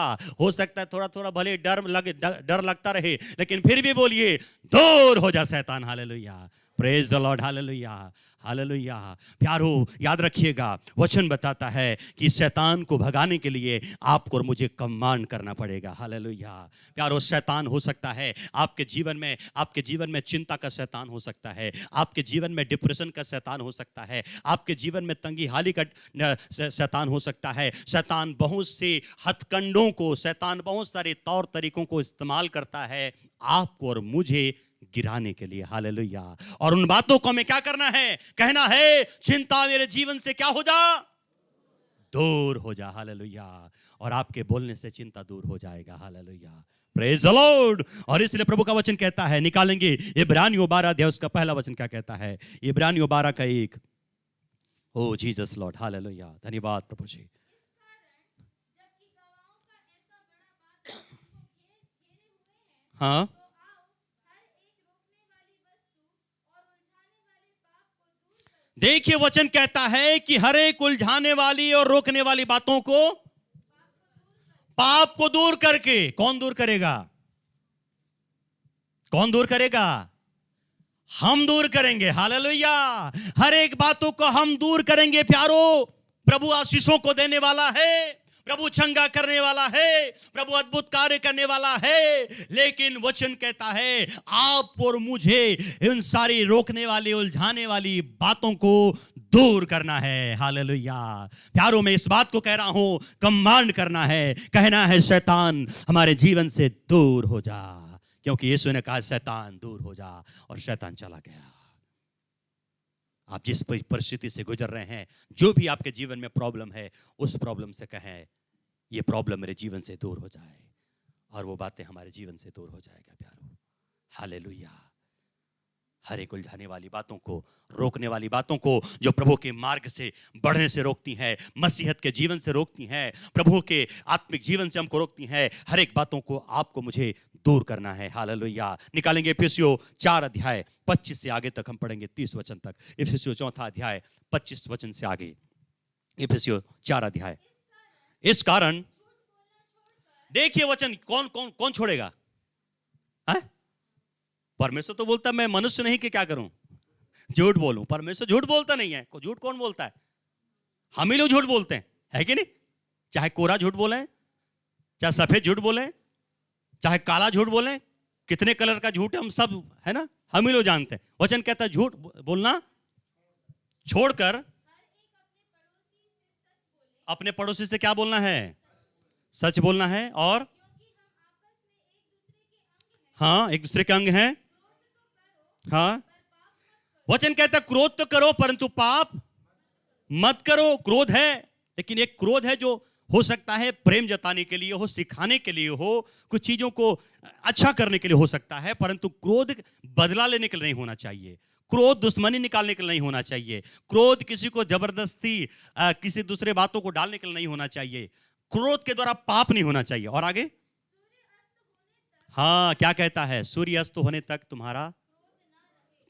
हो सकता है थोड़ा थोड़ा भले डर लगता रहे, लेकिन फिर भी बोलिए दूर हो जा शैतान। Hallelujah. Praise the Lord, hallelujah, hallelujah. प्यारो याद रखिएगा, वचन बताता है कि शैतान को भगाने के लिए आपको और मुझे कमांड करना पड़ेगा। हालेलुया। प्यारो, शैतान हो सकता है आपके जीवन में चिंता का शैतान हो सकता है, आपके जीवन में डिप्रेशन का शैतान हो सकता है, आपके जीवन में तंगी हाली का शैतान हो सकता है। शैतान बहुत से हथकंडों को, शैतान बहुत सारे तौर तरीकों को इस्तेमाल करता है आपको और मुझे गिराने के लिए। हालेलुया। और उन बातों को हमें क्या करना है? कहना है, चिंता मेरे जीवन से क्या हो जा, दूर हो जा। हालेलुया। और आपके बोलने से चिंता दूर हो जाएगा। Hallelujah, praise the Lord. और इसलिए प्रभु का वचन कहता है, निकालेंगे इब्रानियों 12 अध्याय, उसका पहला वचन क्या कहता है? इब्रानियों 12 का 1। ओ जीसस लॉर्ड, हालेलुया, धन्यवाद प्रभु जी। हाँ, देखिए वचन कहता है कि हर एक उलझाने वाली और रोकने वाली बातों को, पाप को दूर करके, कौन दूर करेगा? कौन दूर करेगा? हम दूर करेंगे। हालेलुया। हर एक बातों को हम दूर करेंगे। प्यारो, प्रभु आशीषों को देने वाला है, प्रभु चंगा करने वाला है, प्रभु अद्भुत कार्य करने वाला है। लेकिन वचन कहता है आप और मुझे इन सारी रोकने वाली, उलझाने वाली बातों को दूर करना है। हालेलुया। प्यारों, मैं इस बात को कह रहा हूं, कमांड करना है, कहना है, शैतान हमारे जीवन से दूर हो जा, क्योंकि यीशु ने कहा शैतान दूर हो जा, और शैतान चला गया। आप जिस परिस्थिति से गुजर रहे हैं, जो भी आपके जीवन में प्रॉब्लम है, उस प्रॉब्लम से कहें, ये प्रॉब्लम मेरे जीवन से दूर हो जाए, और वो बातें हमारे जीवन से दूर हो जाएगा। प्यारो, हालेलुया। हर एक उलझाने वाली बातों को, रोकने वाली बातों को, जो प्रभु के मार्ग से बढ़ने से रोकती हैं, मसीहत के जीवन से रोकती हैं, प्रभु के आत्मिक जीवन से हमको रोकती हैं, हर एक बातों को आपको मुझे दूर करना है। हालेलुया। निकालेंगे इफिसियों 4 अध्याय 25 से आगे तक हम पढ़ेंगे 30 वचन तक। इफिसियों 4 अध्याय 25 वचन से आगे। इफिसियों 4 अध्याय। इस कारण, देखिए वचन कौन कौन कौन छोड़ेगा? है? परमेश्वर तो बोलता है मैं मनुष्य नहीं कि क्या करूं, झूठ बोलूं। परमेश्वर झूठ बोलता नहीं है। झूठ कौन बोलता है? हम ही लोग झूठ बोलते हैं, है कि नहीं? चाहे कोरा झूठ बोले, चाहे सफेद झूठ बोले, चाहे काला झूठ बोले, कितने कलर का झूठ है हम सब, है ना, हम ही लोग जानते हैं। वचन कहता है झूठ बोलना छोड़कर अपने पड़ोसी से क्या बोलना है? सच बोलना है। और हाँ, एक दूसरे के अंग हैं। हाँ, वचन कहता है क्रोध तो करो परंतु पाप मत करो। क्रोध है, लेकिन एक क्रोध है जो हो सकता है प्रेम जताने के लिए हो, सिखाने के लिए हो, कुछ चीजों को अच्छा करने के लिए हो सकता है, परंतु क्रोध बदला लेने के लिए नहीं होना चाहिए। क्रोध दुश्मनी निकालने के लिए नहीं होना चाहिए। क्रोध किसी को जबरदस्ती किसी दूसरे बातों को डालने के लिए नहीं होना चाहिए। क्रोध के द्वारा पाप नहीं होना चाहिए। और आगे, हाँ, क्या कहता है? सूर्य अस्त होने तक तुम्हारा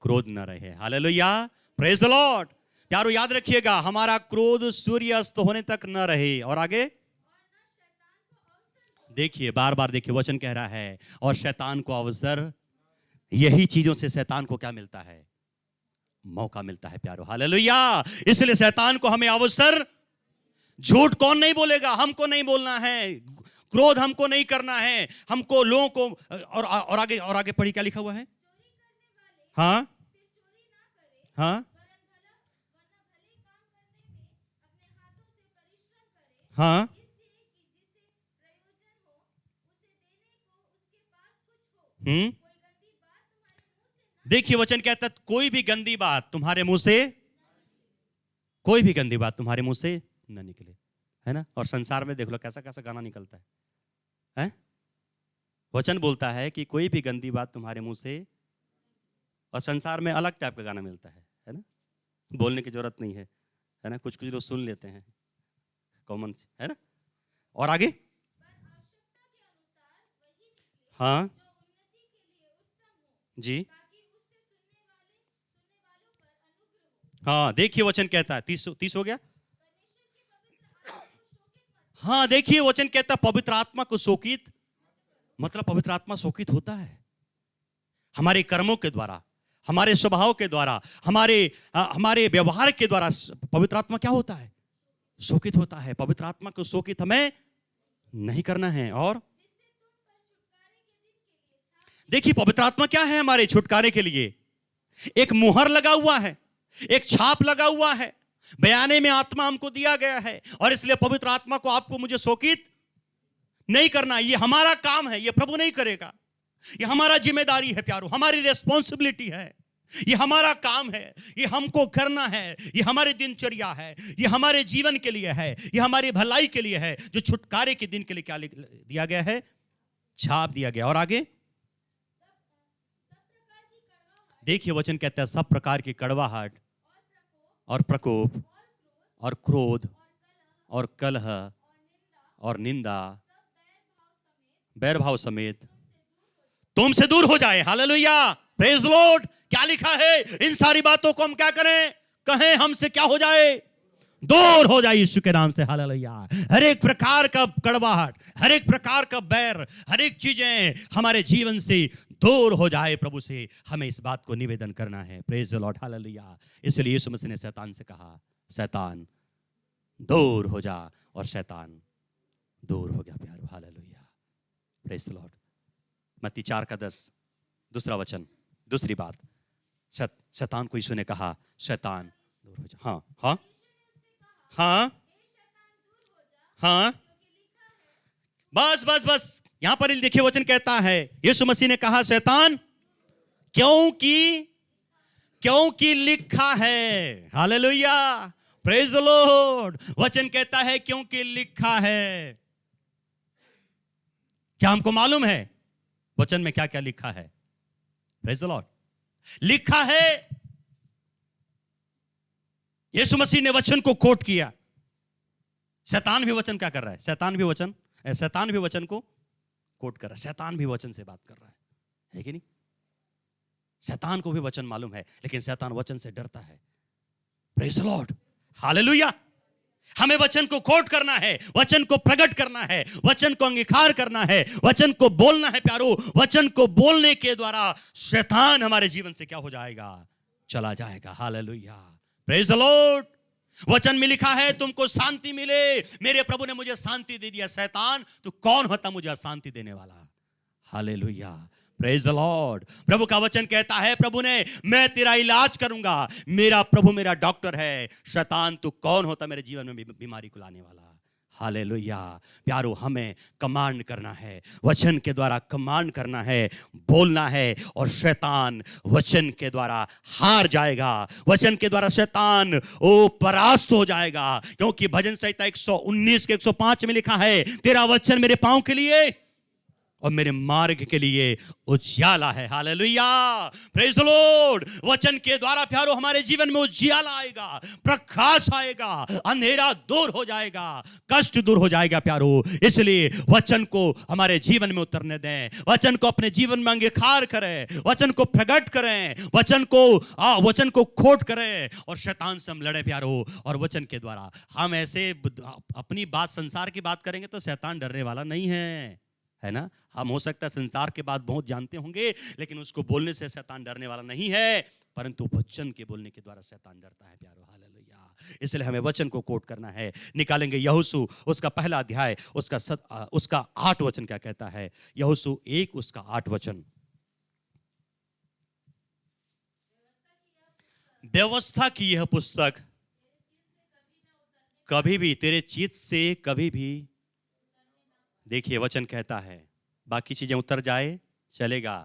क्रोध न रहे। Hallelujah, praise the Lord. प्यारो याद रखिएगा, हमारा क्रोध सूर्य अस्त होने तक न रहे। और आगे देखिए, बार बार देखिए, वचन कह रहा है और शैतान को अवसर, यही चीजों से शैतान को क्या मिलता है? मौका मिलता है। प्यारो, हालेलुया। इसलिए शैतान को हमें अवसर, झूठ कौन नहीं बोलेगा? हमको नहीं बोलना है। क्रोध हमको नहीं करना है, हमको लोगों को। और आगे पढ़ी, क्या लिखा हुआ है? हाँ हाँ हाँ, देखिए वचन कहता है कोई भी गंदी बात तुम्हारे मुंह से, कोई भी गंदी बात तुम्हारे मुंह से न निकले, है ना। और संसार में देख लो कैसा कैसा गाना निकलता है? वचन बोलता है कि कोई भी गंदी बात तुम्हारे मुंह से, और संसार में अलग टाइप का गाना मिलता है ना। बोलने की जरूरत नहीं है ना, कुछ कुछ लोग सुन लेते हैं, कॉमन, है ना। और आगे, हाँ जी, हाँ, देखिए वचन कहता है 30 हो गया। हाँ, देखिए वचन कहता है पवित्र आत्मा को शोकित, मतलब पवित्र आत्मा शोकित होता है हमारे कर्मों के द्वारा, हमारे स्वभाव के द्वारा, हमारे व्यवहार के द्वारा पवित्र आत्मा क्या होता है? शोकित होता है। पवित्र आत्मा को शोकित हमें नहीं करना है। और देखिए पवित्र आत्मा क्या है हमारे छुटकारे के लिए? एक मुहर लगा हुआ है, एक छाप लगा हुआ है, बयाने में आत्मा हमको दिया गया है, और इसलिए पवित्र आत्मा को आपको मुझे शोकित नहीं करना। ये हमारा काम है, ये प्रभु नहीं करेगा। ये हमारा जिम्मेदारी है प्यारो, हमारी रिस्पॉन्सिबिलिटी है, ये हमारा काम है, ये हमको करना है, ये हमारी दिनचर्या है, ये हमारे जीवन के लिए है, ये हमारी भलाई के लिए है। जो छुटकारे के दिन के लिए क्या दिया गया है? छाप दिया गया। और आगे देखिए वचन कहता है सब प्रकार की कड़वाहट और प्रकोप और क्रोध और कलह और निंदा बैरभाव समेत तुमसे दूर हो जाए। Hallelujah, praise the Lord. क्या लिखा है? इन सारी बातों को हम क्या करें? कहें हमसे क्या हो जाए? दूर हो जाए यीशु के नाम से। हालेलुया। हर एक प्रकार का कड़वाहट, हर एक प्रकार का बैर, हर एक चीजें हमारे जीवन से दूर हो जाए। प्रभु से हमें इस बात को निवेदन करना है। Praise the Lord, hallelujah. इसलिए यीशु मसीह ने शैतान से कहा, शैतान दूर हो जा, और शैतान दूर हो गया प्यारो। Hallelujah, praise the Lord. मत्ती 4:10 दूसरा वचन, दूसरी बात, शैतान को यीशु ने कहा शैतान दूर हो जा। हाँ हाँ हाँ हाँ, बस बस बस, यहां पर देखिए वचन कहता है यीशु मसीह ने कहा शैतान, क्योंकि लिखा है। Hallelujah, praise the Lord. वचन कहता है क्योंकि लिखा है। क्या हमको मालूम है वचन में क्या क्या लिखा है? Praise the Lord. लिखा है, यीशु मसीह ने वचन को कोट किया। शैतान भी वचन क्या कर रहा है? शैतान भी वचन को कोट कर रहा है। शैतान भी वचन से बात कर रहा है कि नहीं? शैतान को भी वचन मालूम है, लेकिन शैतान वचन से डरता है। Praise the Lord, hallelujah. हमें वचन को कोट करना है, वचन को प्रकट करना है, वचन को अंगीकार करना है, वचन को बोलना है प्यारो। वचन को बोलने के द्वारा शैतान हमारे जीवन से क्या हो जाएगा? चला जाएगा। Hallelujah, praise the Lord. वचन में लिखा है तुमको शांति मिले। मेरे प्रभु ने मुझे शांति दे दिया। शैतान तू कौन होता मुझे शांति देने वाला? Hallelujah, praise the Lord. प्रभु का वचन कहता है, प्रभु ने, मैं तेरा इलाज करूंगा। मेरा प्रभु मेरा डॉक्टर है। शैतान तू कौन होता मेरे जीवन में बीमारी को लाने वाला? हालेलुया प्यारो, हमें कमांड करना है, वचन के द्वारा कमांड करना है, बोलना है, और शैतान वचन के द्वारा हार जाएगा। वचन के द्वारा शैतान परास्त हो जाएगा, क्योंकि भजन संहिता 119 के 105 में लिखा है, तेरा वचन मेरे पांव के लिए और मेरे मार्ग के लिए उजियाला है। Hallelujah, praise the Lord. वचन के द्वारा प्यारो हमारे जीवन में उजियाला आएगा, प्रकाश आएगा, अंधेरा दूर हो जाएगा, कष्ट दूर हो जाएगा प्यारो। इसलिए वचन को हमारे जीवन में उतरने दें, वचन को अपने जीवन में अंगीकार करें, वचन को प्रकट करें, वचन को खोट करें, और शैतान से हम लड़े प्यारो। और वचन के द्वारा हम ऐसे अपनी बात, संसार की बात करेंगे तो शैतान डरने वाला नहीं है ना? हम हो सकता है संसार के बात बहुत जानते होंगे, लेकिन उसको बोलने से शैतान डरने वाला नहीं है, परंतु वचन के बोलने के द्वारा शैतान डरता है प्यारो। हालेलुया। इसलिए हमें वचन को कोट करना है। निकालेंगे यहोशू उसका पहला अध्याय, उसका 8 वचन क्या कहता है? यहोशू 1 उसका 8 वचन। व्यवस्था की यह पुस्तक कभी भी तेरे चित्त से कभी भी, देखिए वचन कहता है बाकी चीजें उतर जाए चलेगा,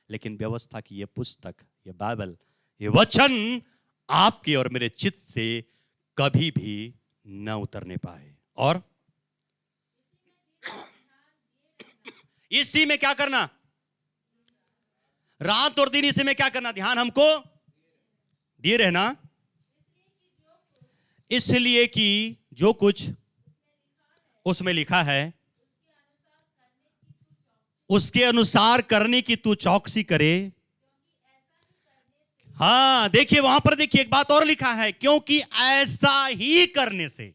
लेकिन व्यवस्था की ये पुस्तक, ये बाइबल, ये वचन आपके और मेरे चित्त से कभी भी न उतरने पाए। और इसी में क्या करना? रात और दिन इसी में क्या करना? ध्यान हमको दिए रहना, इसलिए कि जो कुछ उसमें लिखा है उसके अनुसार करने की तू चौकसी करे। हाँ देखिए वहां पर देखिए एक बात और लिखा है, क्योंकि ऐसा ही करने से।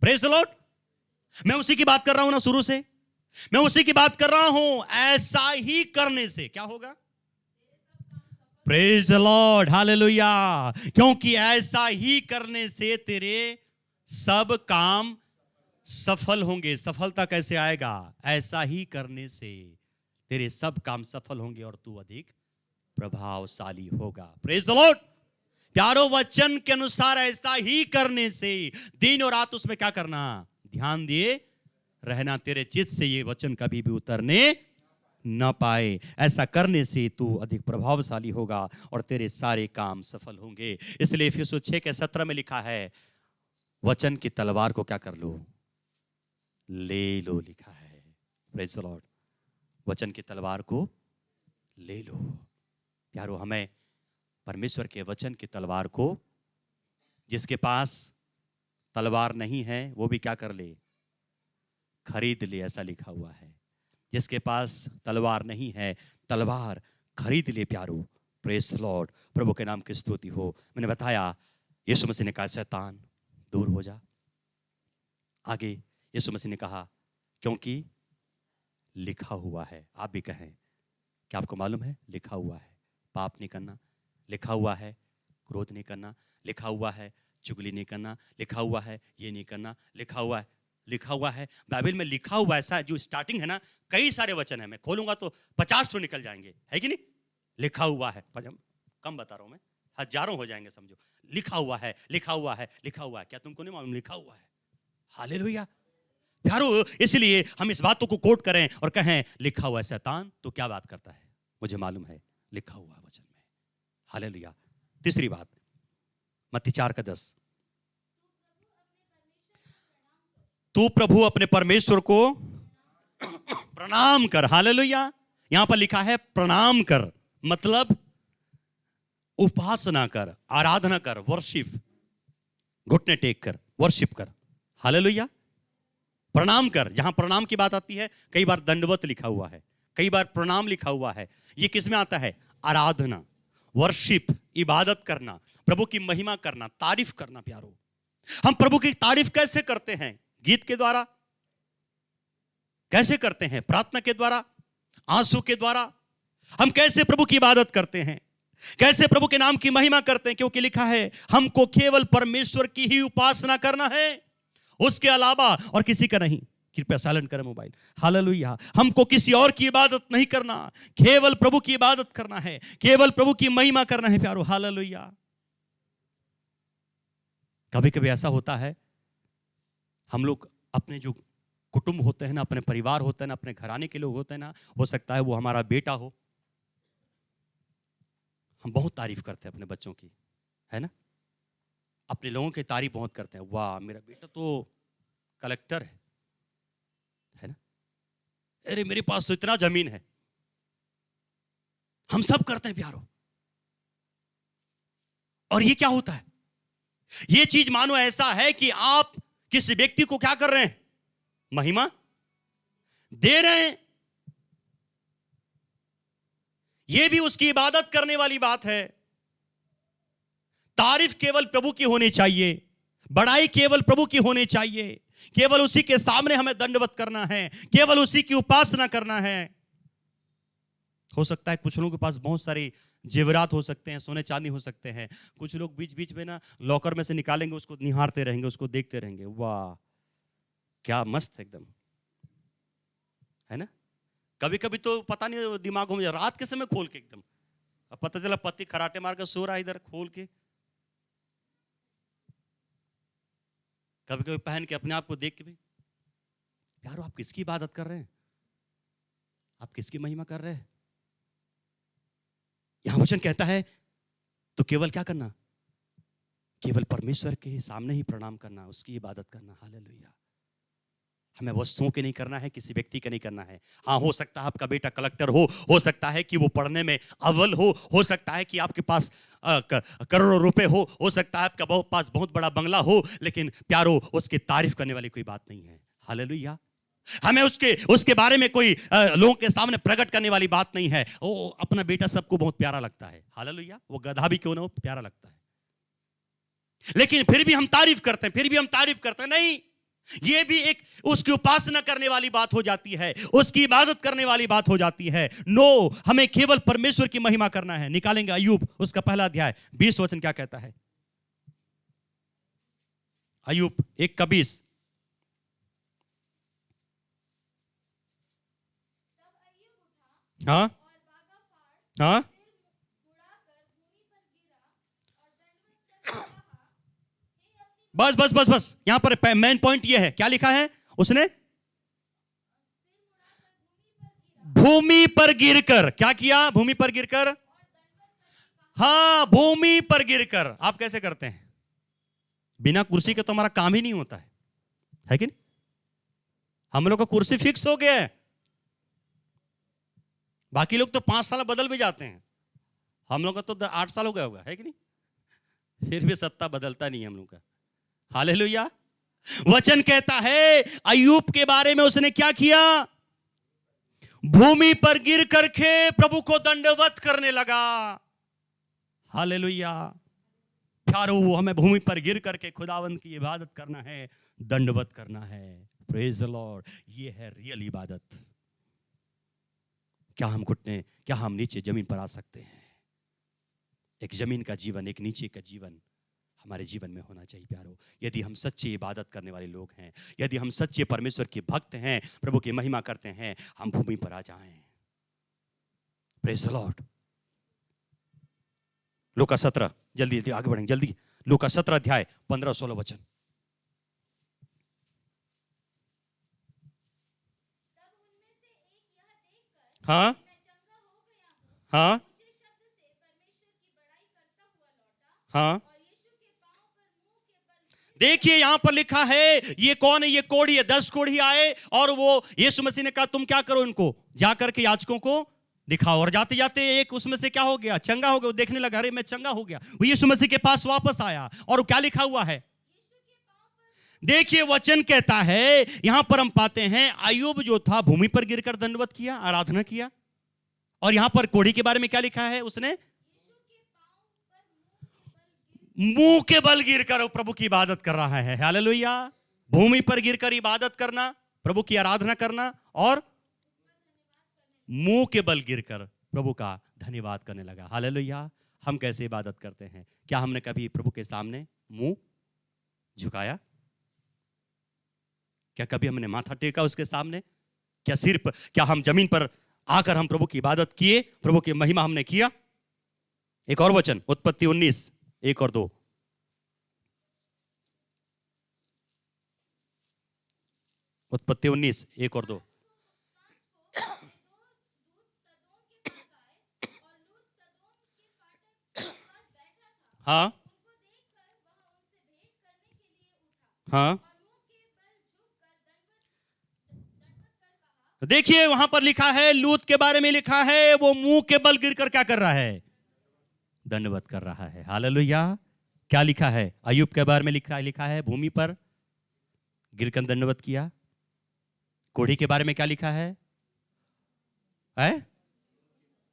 Praise the Lord. मैं उसी की बात कर रहा हूं ना, शुरू से मैं उसी की बात कर रहा हूं। ऐसा ही करने से क्या होगा? Praise the Lord, hallelujah. क्योंकि ऐसा ही करने से तेरे सब काम सफल होंगे। सफलता कैसे आएगा? ऐसा ही करने से तेरे सब काम सफल होंगे और तू अधिक प्रभावशाली होगा। Praise the Lord. प्यारो, वचन के अनुसार ऐसा ही करने से दिन और रात उसमें क्या करना? ध्यान दिए रहना। तेरे चित्त से ये वचन कभी भी उतरने न पाए। ऐसा करने से तू अधिक प्रभावशाली होगा और तेरे सारे काम सफल होंगे। इसलिए इफिसियों 6:17 में लिखा है, वचन की तलवार को क्या कर लो? ले लो, लिखा है। Praise the Lord. वचन की तलवार को ले लो। प्यारो, हमें परमेश्वर के वचन की तलवार को, जिसके पास तलवार नहीं है वो भी क्या कर ले? खरीद ले, ऐसा लिखा हुआ है। जिसके पास तलवार नहीं है, तलवार खरीद ले प्यारो। Praise the Lord. प्रभु के नाम की स्तुति हो। मैंने बताया यीशु मसीह ने कहा, शैतान दूर हो जा। आगे यीशु मसीह ने कहा, क्योंकि लिखा हुआ है। आप भी कहें, क्या आपको मालूम है? लिखा हुआ है पाप नहीं करना, लिखा हुआ है क्रोध नहीं करना, लिखा हुआ है चुगली नहीं करना, लिखा हुआ है ये नहीं करना, लिखा हुआ है, लिखा हुआ है। बाइबल में लिखा हुआ ऐसा जो स्टार्टिंग है ना, कई सारे वचन है, मैं खोलूंगा तो 50 तो निकल जाएंगे, है कि नहीं? लिखा हुआ है, कम बता रहा हूं मैं, हजारों हो जाएंगे समझो। लिखा हुआ है, लिखा हुआ है, लिखा हुआ है। क्या तुमको नहीं मालूम? लिखा हुआ है। हालेलुया प्यारो। इसलिए हम इस बातों को कोट करें और कहें लिखा हुआ है। शैतान तो क्या बात करता है? मुझे मालूम है लिखा हुआ वचन में। हालेलुया। तीसरी बात, मत्ती 4:10, तू प्रभु अपने परमेश्वर को प्रणाम कर। हालेलुया। यहां पर लिखा है प्रणाम कर, मतलब उपासना कर, आराधना कर, वर्शिप, घुटने टेक कर, वर्शिप कर। हालेलुया। प्रणाम कर। जहां प्रणाम की बात आती है, कई बार दंडवत लिखा हुआ है, कई बार प्रणाम लिखा हुआ है। ये किस में आता है? आराधना, वर्शिप, इबादत करना, प्रभु की महिमा करना, तारीफ करना। प्यारो, हम प्रभु की तारीफ कैसे करते हैं? गीत के द्वारा। कैसे करते हैं? प्रार्थना के द्वारा, आंसू के द्वारा। हम कैसे प्रभु की इबादत करते हैं? कैसे प्रभु के नाम की महिमा करते हैं? क्योंकि लिखा है हमको केवल परमेश्वर की ही उपासना करना है, उसके अलावा और किसी का नहीं। कृपया साइलेंट करें मोबाइल। हालेलुया। हमको किसी और की इबादत नहीं करना, केवल प्रभु की इबादत करना है, केवल प्रभु की महिमा करना है प्यारो। हालेलुया। कभी कभी ऐसा होता है, हम लोग अपने जो कुटुंब होते हैं ना, अपने परिवार होते हैं ना, अपने घराने के लोग होते हैं ना, हो सकता है वो हमारा बेटा हो, हम बहुत तारीफ करते हैं अपने बच्चों की, है ना? अपने लोगों की तारीफ बहुत करते हैं, वाह मेरा बेटा तो कलेक्टर है ना, अरे मेरे पास तो इतना जमीन है। हम सब करते हैं प्यारो। और ये क्या होता है? ये चीज मानो ऐसा है कि आप किसी व्यक्ति को क्या कर रहे हैं? महिमा दे रहे हैं। ये भी उसकी इबादत करने वाली बात है। तारीफ केवल प्रभु की होनी चाहिए, बड़ाई केवल प्रभु की होनी चाहिए, केवल उसी के सामने हमें दंडवत करना है, केवल उसी की उपासना करना है। हो सकता है कुछ लोगों के पास बहुत सारे जेवरात हो सकते हैं, सोने चांदी हो सकते हैं, कुछ लोग बीच बीच में ना लॉकर में से निकालेंगे, उसको निहारते रहेंगे, उसको देखते रहेंगे, वाह क्या मस्त है एकदम, है ना? कभी कभी तो पता नहीं दिमाग में रात के समय खोल के एकदम, अब पता चला पति खराटे मार कर सो रहा है इधर खोल के। कभी कभी पहन के अपने आप को देख के भी, यार आप किसकी इबादत कर रहे हैं? आप किसकी महिमा कर रहे हैं? यहां वचन कहता है तो केवल क्या करना? केवल परमेश्वर के सामने ही प्रणाम करना, उसकी इबादत करना। हालेलुया। हमें वस्तुओं के नहीं करना है, किसी व्यक्ति के नहीं करना है। हाँ, हो सकता है आपका बेटा कलेक्टर हो सकता है कि वो पढ़ने में अव्वल हो सकता है कि आपके पास करोड़ों रुपए हो सकता है आपका पास बहुत बड़ा बंगला हो, लेकिन प्यारो उसकी तारीफ करने वाली कोई बात नहीं है। हालेलुया। हमें उसके बारे में कोई लोगों के सामने प्रकट करने वाली बात नहीं है। ओ अपना बेटा सबको बहुत प्यारा लगता है, हालेलुया, वो गधा भी क्यों ना हो प्यारा लगता है, लेकिन फिर भी हम तारीफ करते हैं, फिर भी हम तारीफ करते हैं। नहीं, ये भी एक उसकी उपासना करने वाली बात हो जाती है, उसकी इबादत करने वाली बात हो जाती है। नो, हमें केवल परमेश्वर की महिमा करना है। निकालेंगे अय्यूब उसका पहला अध्याय 20 वचन क्या कहता है? अय्यूब 1:20। हाँ हाँ, बस बस बस बस, यहां पर मेन पॉइंट ये है। क्या लिखा है उसने? भूमि पर गिरकर क्या किया? भूमि पर गिरकर, हाँ, भूमि पर गिरकर। आप कैसे करते हैं? बिना कुर्सी के तो हमारा काम ही नहीं होता है कि नहीं? हम लोग का कुर्सी फिक्स हो गया है। बाकी लोग तो 5 साल बदल भी जाते हैं, हम लोग का तो 8 साल हो गया होगा, है कि नहीं? फिर भी सत्ता बदलता नहीं है हम लोग का। हालेलुया। वचन कहता है अय्यूब के बारे में उसने क्या किया? भूमि पर गिर करके प्रभु को दंडवत करने लगा। हालेलुया। प्यारो, हमें भूमि पर गिर करके खुदावंत की इबादत करना है, दंडवत करना है। Praise the Lord. ये है रियल इबादत। क्या हम घुटने, क्या हम नीचे जमीन पर आ सकते हैं? एक जमीन का जीवन, एक नीचे का जीवन हमारे जीवन में होना चाहिए प्यारो। यदि हम सच्ची इबादत करने वाले लोग हैं, यदि हम सच्चे परमेश्वर के भक्त हैं, प्रभु की महिमा करते हैं, हम भूमि पर आ जाएं। Praise the Lord. लूका 17, जल्दी जल्दी आगे बढ़ेंगे, जल्दी। लूका 17 अध्याय 15-16 वचन। हाँ हाँ हाँ, देखिए यहां पर लिखा है, ये कौन है? ये कोढ़ी है। 10 कोढ़ी आए और वो यीशु मसीह ने कहा तुम क्या करो, इनको जाकर के याजकों को दिखाओ। और जाते जाते एक उसमें से क्या हो गया? चंगा हो गया। वो देखने लगा, अरे मैं चंगा हो गया। वो यीशु मसीह के पास वापस आया और क्या लिखा हुआ है? देखिए वचन कहता है, यहां पर हम पाते हैं अय्यूब जो था भूमि पर गिरकर दंडवत किया, आराधना किया। और यहां पर कोढ़ी के बारे में क्या लिखा है? उसने मुंह के बल गिरकर प्रभु की इबादत कर रहा है। हालेलुया। भूमि पर गिरकर इबादत करना, प्रभु की आराधना करना, और मुंह के बल गिरकर प्रभु का धन्यवाद करने लगा। हालेलुया। हम कैसे इबादत करते हैं? क्या हमने कभी प्रभु के सामने मुंह झुकाया? क्या कभी हमने माथा टेका उसके सामने? क्या सिर्फ, क्या हम जमीन पर आकर हम प्रभु की इबादत किए, प्रभु की महिमा हमने किया? एक और वचन, उत्पत्ति 19 1 और 2। उत्पत्ति 19 1 और 2। हाँ हाँ, देखिए वहां पर लिखा है, लूत के बारे में लिखा है, वो मुंह के बल गिरकर क्या कर रहा है? दंडवत कर रहा है। हालेलुया। क्या लिखा है? अय्यूब के बारे में लिखा है भूमि पर गिरकर दंडवत किया। कोढ़ी के बारे में क्या लिखा है?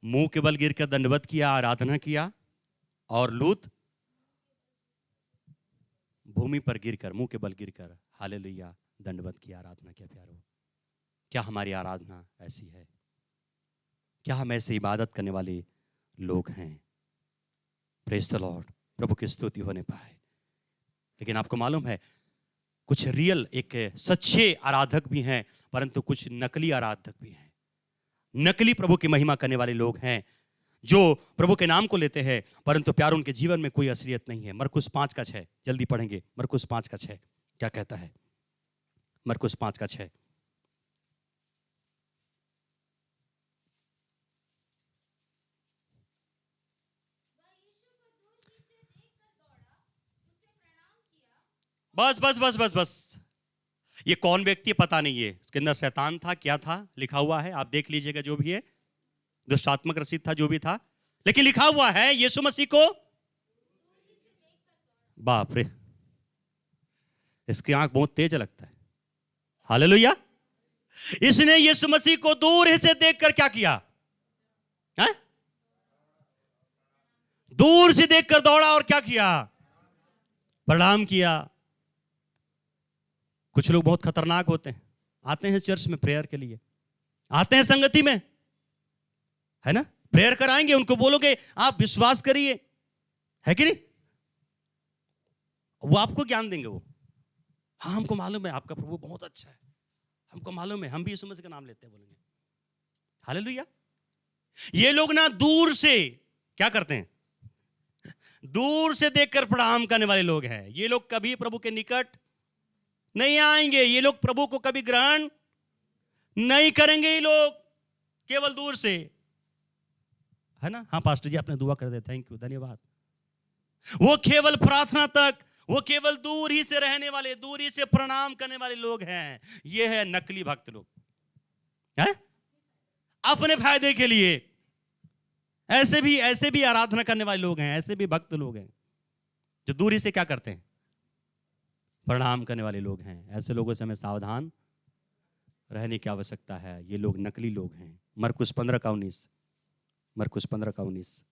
मुंह के बल गिरकर दंडवत किया, आराधना किया। और लूत भूमि पर गिरकर, मुंह के बल गिरकर, हालेलुया, दंडवत किया, आराधना किया। प्यारो, क्या हमारी आराधना ऐसी है? क्या हम ऐसे इबादत करने वाले लोग हैं? Praise the Lord. प्रभु की स्तुति होने पाए। लेकिन आपको मालूम है, कुछ रियल, एक सच्चे आराधक भी हैं, परंतु कुछ नकली आराधक भी हैं। नकली प्रभु की महिमा करने वाले लोग हैं, जो प्रभु के नाम को लेते हैं, परंतु प्यार उनके जीवन में कोई असलियत नहीं है। मरकुस 5:6, जल्दी पढ़ेंगे। मरकुस 5:6 क्या कहता है? मरकुस 5:6। बस बस बस बस बस, ये कौन व्यक्ति पता नहीं है, उसके अंदर शैतान था, क्या था, लिखा हुआ है, आप देख लीजिएगा। जो भी है, दुष्टात्मक रसीद था, जो भी था, लेकिन लिखा हुआ है यीशु मसीह को। बाप रे, इसकी आंख बहुत तेज लगता है। हालेलुया। इसने यीशु मसीह को दूर ही से देखकर क्या किया? है? दूर से देखकर दौड़ा और क्या किया? प्रणाम किया। कुछ लोग बहुत खतरनाक होते हैं, आते हैं चर्च में प्रेयर के लिए, आते हैं संगति में, है ना, प्रेयर कराएंगे, उनको बोलोगे आप विश्वास करिए, है कि नहीं, वो आपको ज्ञान देंगे। वो हाँ हमको मालूम है आपका प्रभु बहुत अच्छा है, हमको मालूम है, हम भी यीशु मसीह का नाम लेते हैं, बोलेंगे हालेलुया। ये लोग ना दूर से क्या करते हैं, दूर से देखकर प्रणाम करने वाले लोग हैं। ये लोग कभी प्रभु के निकट नहीं आएंगे, ये लोग प्रभु को कभी ग्रहण नहीं करेंगे, ये लोग केवल दूर से, है ना। हाँ पास्टर जी आपने दुआ कर दिया, थैंक यू, धन्यवाद। वो केवल प्रार्थना तक, वो केवल दूर ही से रहने वाले, दूर ही से प्रणाम करने वाले लोग हैं। ये है नकली भक्त लोग, हैं अपने फायदे के लिए। ऐसे भी आराधना करने वाले लोग हैं, ऐसे भी भक्त लोग हैं जो दूरी से क्या करते हैं, प्रणाम करने वाले लोग हैं। ऐसे लोगों से हमें सावधान रहने की आवश्यकता है। ये लोग नकली लोग हैं। मरकुस 15:19, मरकुस 15:19।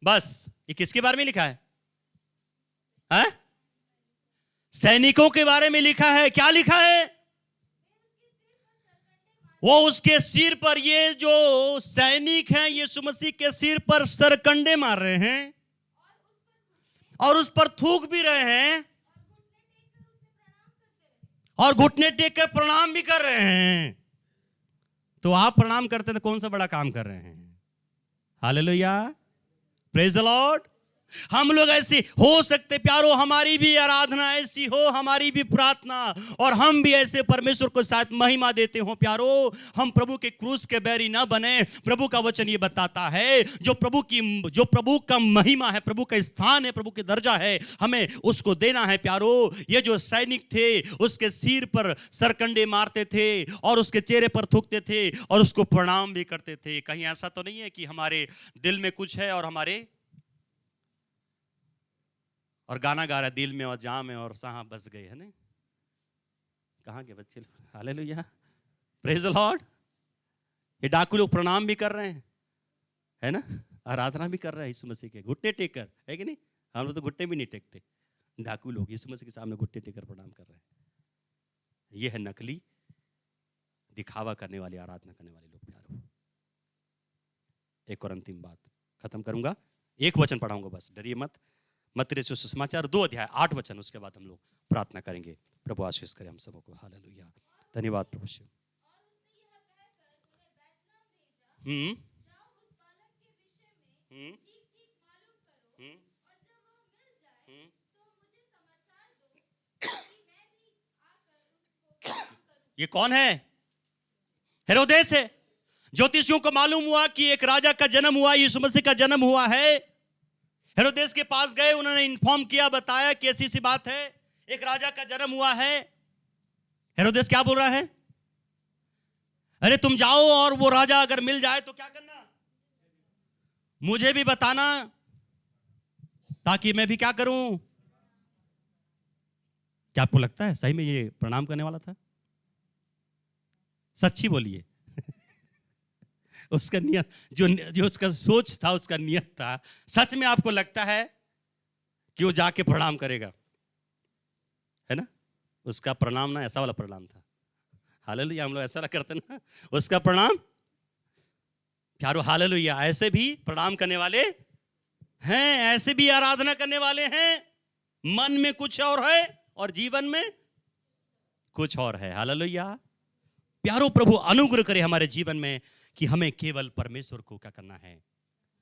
बस ये किसके बारे में लिखा है? हैं? सैनिकों के बारे में लिखा है। क्या लिखा है? वो उसके सिर पर, ये जो सैनिक हैं यीशु मसीह के सिर पर सरकंडे मार रहे हैं और उस पर थूक भी रहे हैं और घुटने टेक कर प्रणाम भी कर रहे हैं। तो आप प्रणाम करते हैं तो कौन सा बड़ा काम कर रहे हैं? Hallelujah, praise the Lord. हम लोग ऐसे हो सकते प्यारो, हमारी भी आराधना ऐसी हो, हमारी भी प्रार्थना, और हम भी ऐसे परमेश्वर को साथ महिमा देते हो प्यारो। हम प्रभु के क्रूस के बैरी ना बने। प्रभु का वचन ये बताता है जो प्रभु का महिमा है, प्रभु का स्थान है, प्रभु के दर्जा है, हमें उसको देना है प्यारो। ये जो सैनिक थे उसके सिर पर सरकंडे मारते थे और उसके चेहरे पर थूकते थे और उसको प्रणाम भी करते थे। कहीं ऐसा तो नहीं है कि हमारे दिल में कुछ है और गाना गा रहा दिल में और जहां में और सहां बस गए, है ना? कहां के बच्चे? Hallelujah, praise the Lord. ये डाकू लोग प्रणाम भी कर रहे हैं, है ना, आराधना भी कर रहे हैं यीशु मसीह के, घुटने टेक कर, है कि नहीं? हम लोग तो घुटने भी नहीं टेकते, डाकू लोग यीशु मसीह के सामने घुटने टेक कर प्रणाम कर रहे हैं। ये है नकली, दिखावा करने वाले, आराधना करने वाले लोग प्यारो। एक और अंतिम बात खत्म करूंगा, एक वचन पढ़ाऊंगा बस, डरिए मत। मत्ती रचित सुसमाचार 2 अध्याय 8 वचन, उसके बाद हम लोग प्रार्थना करेंगे। प्रभु आशीष करे हम सबको। हालेलुया, धन्यवाद प्रभु शिव। ये कौन है? हेरोदेस है। ज्योतिषियों को मालूम हुआ कि एक राजा का जन्म हुआ, यीशु मसीह का जन्म हुआ है। हेरोदेस के पास गए, उन्होंने इन्फॉर्म किया, बताया कि ऐसी सी बात है, एक राजा का जन्म हुआ है। हेरोदेस क्या बोल रहा है? अरे तुम जाओ और वो राजा अगर मिल जाए तो क्या करना, मुझे भी बताना ताकि मैं भी क्या करूं। क्या आपको लगता है सही में ये प्रणाम करने वाला था? सच्ची बोलिए। उसका नियत, जो उसका सोच था, उसका नियत था, सच में आपको लगता है कि वो जाके प्रणाम करेगा? है ना, उसका प्रणाम ना ऐसा वाला प्रणाम था। हालेलुया, हम लोग ऐसा करते ना, उसका प्रणाम प्यारो। हालेलुया, ऐसे भी प्रणाम करने वाले हैं, ऐसे भी आराधना करने वाले हैं। मन में कुछ और है और जीवन में कुछ और है। हालेलुया प्यारो, प्रभु अनुग्रह करे हमारे जीवन में कि हमें केवल परमेश्वर को क्या करना है,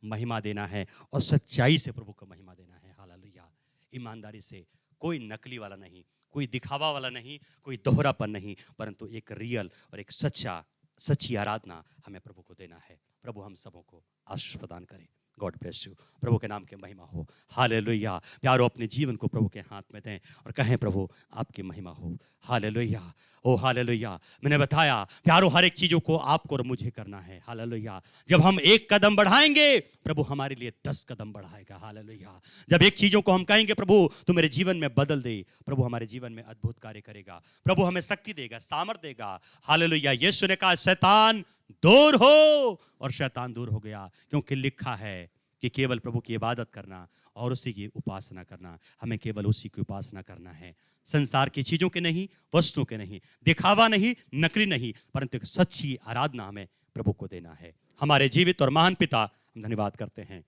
महिमा देना है और सच्चाई से प्रभु को महिमा देना है। हालेलुया, ईमानदारी से, कोई नकली वाला नहीं, कोई दिखावा वाला नहीं, कोई दोहरापन नहीं, परंतु एक रियल और एक सच्ची आराधना हमें प्रभु को देना है। प्रभु हम सबों को आशीष प्रदान करे। God bless you. प्रभु के नाम की महिमा हो। हालेलुया। प्यारो अपने जीवन को प्रभु के हाथ में दें और कहें प्रभु आपकी महिमा हो। हालेलुया। ओ हालेलुया। मैंने बताया प्यारो हर एक चीज़ों को आपको और मुझे करना है। हालेलुया। जब हम एक कदम बढ़ाएंगे प्रभु हमारे लिए 10 कदम बढ़ाएगा। हालेलुया। जब एक चीज़ों को हम कहेंगे प्रभु तू मेरे जीवन में बदल दे, प्रभु हमारे जीवन में अद्भुत कार्य करेगा। प्रभु हमें शक्ति देगा, सामर्थ देगा। हालेलुया। यीशु ने कहा शैतान दूर हो और शैतान दूर हो गया, क्योंकि लिखा है कि केवल प्रभु की इबादत करना और उसी की उपासना करना। हमें केवल उसी की उपासना करना है, संसार की चीज़ों के नहीं, वस्तुओं के नहीं, दिखावा नहीं, नकली नहीं, परंतु एक सच्ची आराधना हमें प्रभु को देना है। हमारे जीवित और महान पिता हम धन्यवाद करते हैं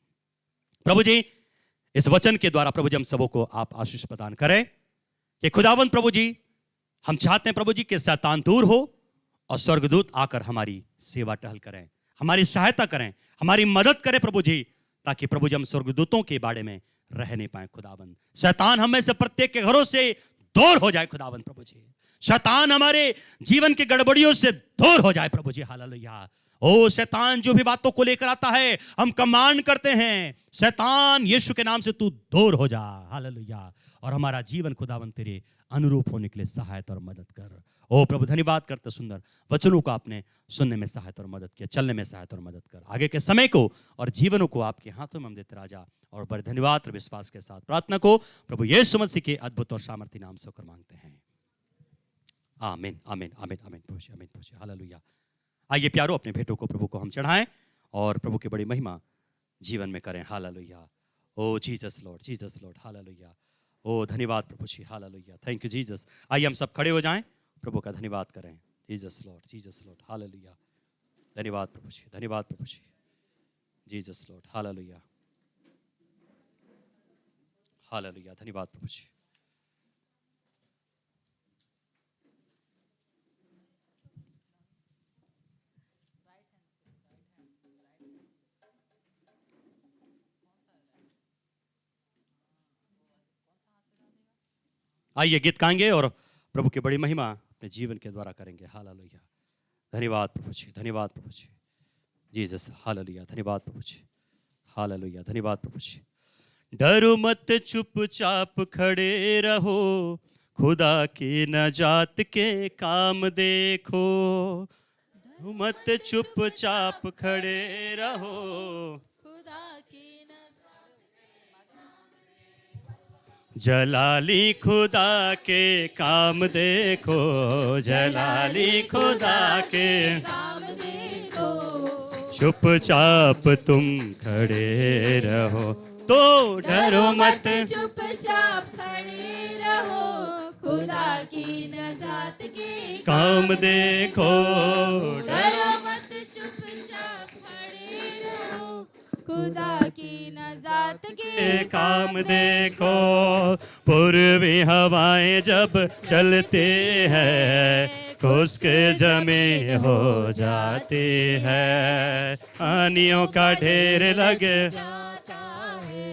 प्रभु जी। इस वचन के द्वारा प्रभु जी हम सबों को आप आशीष प्रदान करें कि खुदावंद प्रभु जी हम चाहते हैं प्रभु जी कि शैतान दूर हो और स्वर्गदूत आकर हमारी सेवा टहल करें, हमारी सहायता करें, हमारी मदद करें प्रभु जी, ताकि प्रभु जी हम स्वर्गदूतों के बारे में रह नहीं पाए। खुदावंद शैतान हम में से प्रत्येक के घरों से दूर हो जाए। खुदावंद प्रभु जी शैतान हमारे जीवन की गड़बड़ियों से दूर हो जाए प्रभु जी। हालेलुया। ओ शैतान जो भी बातों को लेकर आता है हम कमांड करते हैं, शैतान यीशु के नाम से तू दूर हो जा। हालेलुया। और हमारा जीवन खुदावंद तेरे अनुरूप होने के लिए सहायता और मदद कर। ओ प्रभु धन्यवाद करते सुंदर वचनों को आपने सुनने में सहायता और मदद किया, चलने में सहायता और मदद कर। आगे के समय को और जीवनों को आपके हाथों में हम देते राजा, और बड़े धन्यवाद और विश्वास के साथ प्रार्थना को प्रभु यीशु मसीह के अद्भुत और सामर्थी नाम से होकर मांगते हैं। आमीन आमीन आमीन आमीन प्रभु जी, आमीन प्रभु जी। हालेलुया। आइए प्यारो अपने भेंटों को प्रभु को हम चढ़ाएं और प्रभु की बड़ी महिमा जीवन में करें। Hallelujah. Oh Jesus Lord, Jesus Lord. Hallelujah. ओ धन्यवाद प्रभु जी। हालेलुया। Thank you Jesus. आइए हम सब खड़े हो जाएं, प्रभु का धन्यवाद करें। Jesus Lord, Jesus Lord. Hallelujah. धन्यवाद प्रभु जी, धन्यवाद प्रभु जी। Jesus Lord. हालेलुया। हालेलुया। धन्यवाद प्रभु जी। आइए गीत गाएंगे और प्रभु की बड़ी महिमा अपने जीवन के द्वारा करेंगे। हालेलुया। धन्यवाद प्रभु जी, धन्यवाद प्रभु जी। जीसस। हालेलुया। धन्यवाद प्रभु जी। हालेलुया। धन्यवाद प्रभु जी। डरो मत, चुपचाप खड़े रहो, खुदा की नजात के काम देखो। डरो मत, चुपचाप खड़े रहो, खुदा की जलाली खुदा के काम देखो, जलाली खुदा के काम देखो। चुपचाप तुम खड़े रहो, तो डरो मत, चुपचाप खड़े रहो, खुदा की नजात के काम देखो। डरो मत, चुपचाप खड़े रहो, खुदा की नजात के काम देखो। पूर्वी हवाएं जब चलती है, खुश्क जमे हो जाती है, पानियों का ढेर लग जाता है,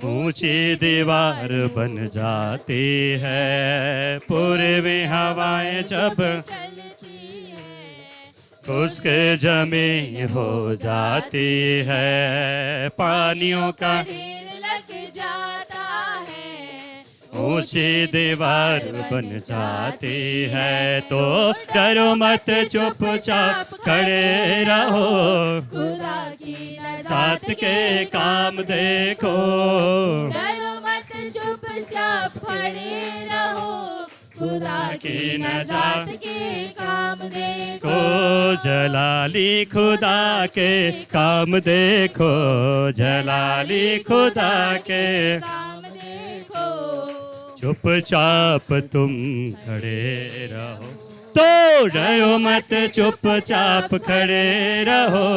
ऊंची दीवार बन जाती है। पूर्वी हवाएं जब चलती है, खुश्क जमी हो जाती है, पानियों का ढेर लग जाता है, ऊंची दीवार बन जाती है। तो डरो मत, चुपचाप खड़े रहो, खुदा की साथ नजात के काम देखो। डरो मत, चुपचाप खड़े रहो, खुदा की नजात के काम देखो। को जलाली खुदा के काम देखो, जलाली खुदा के काम देखो। चुपचाप तुम खड़े रहो, तो डरो मत, चुपचाप खड़े रहो।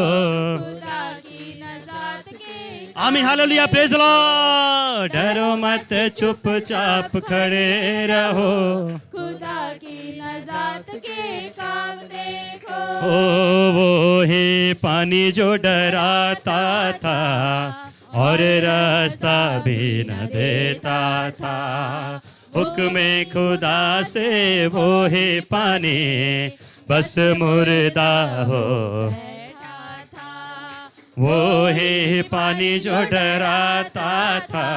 खुदा की नजात के आमीन। हालेलुया। Praise Lord. डरो मत, चुपचाप खड़े रहो, खुदा की नजात के काम देखो। ओ वो ही पानी जो डराता था और रास्ता भी न देता था, हुक्म खुदा से वो ही पानी बस मुर्दा हो बैठा था, वो ही पानी जो डराता था,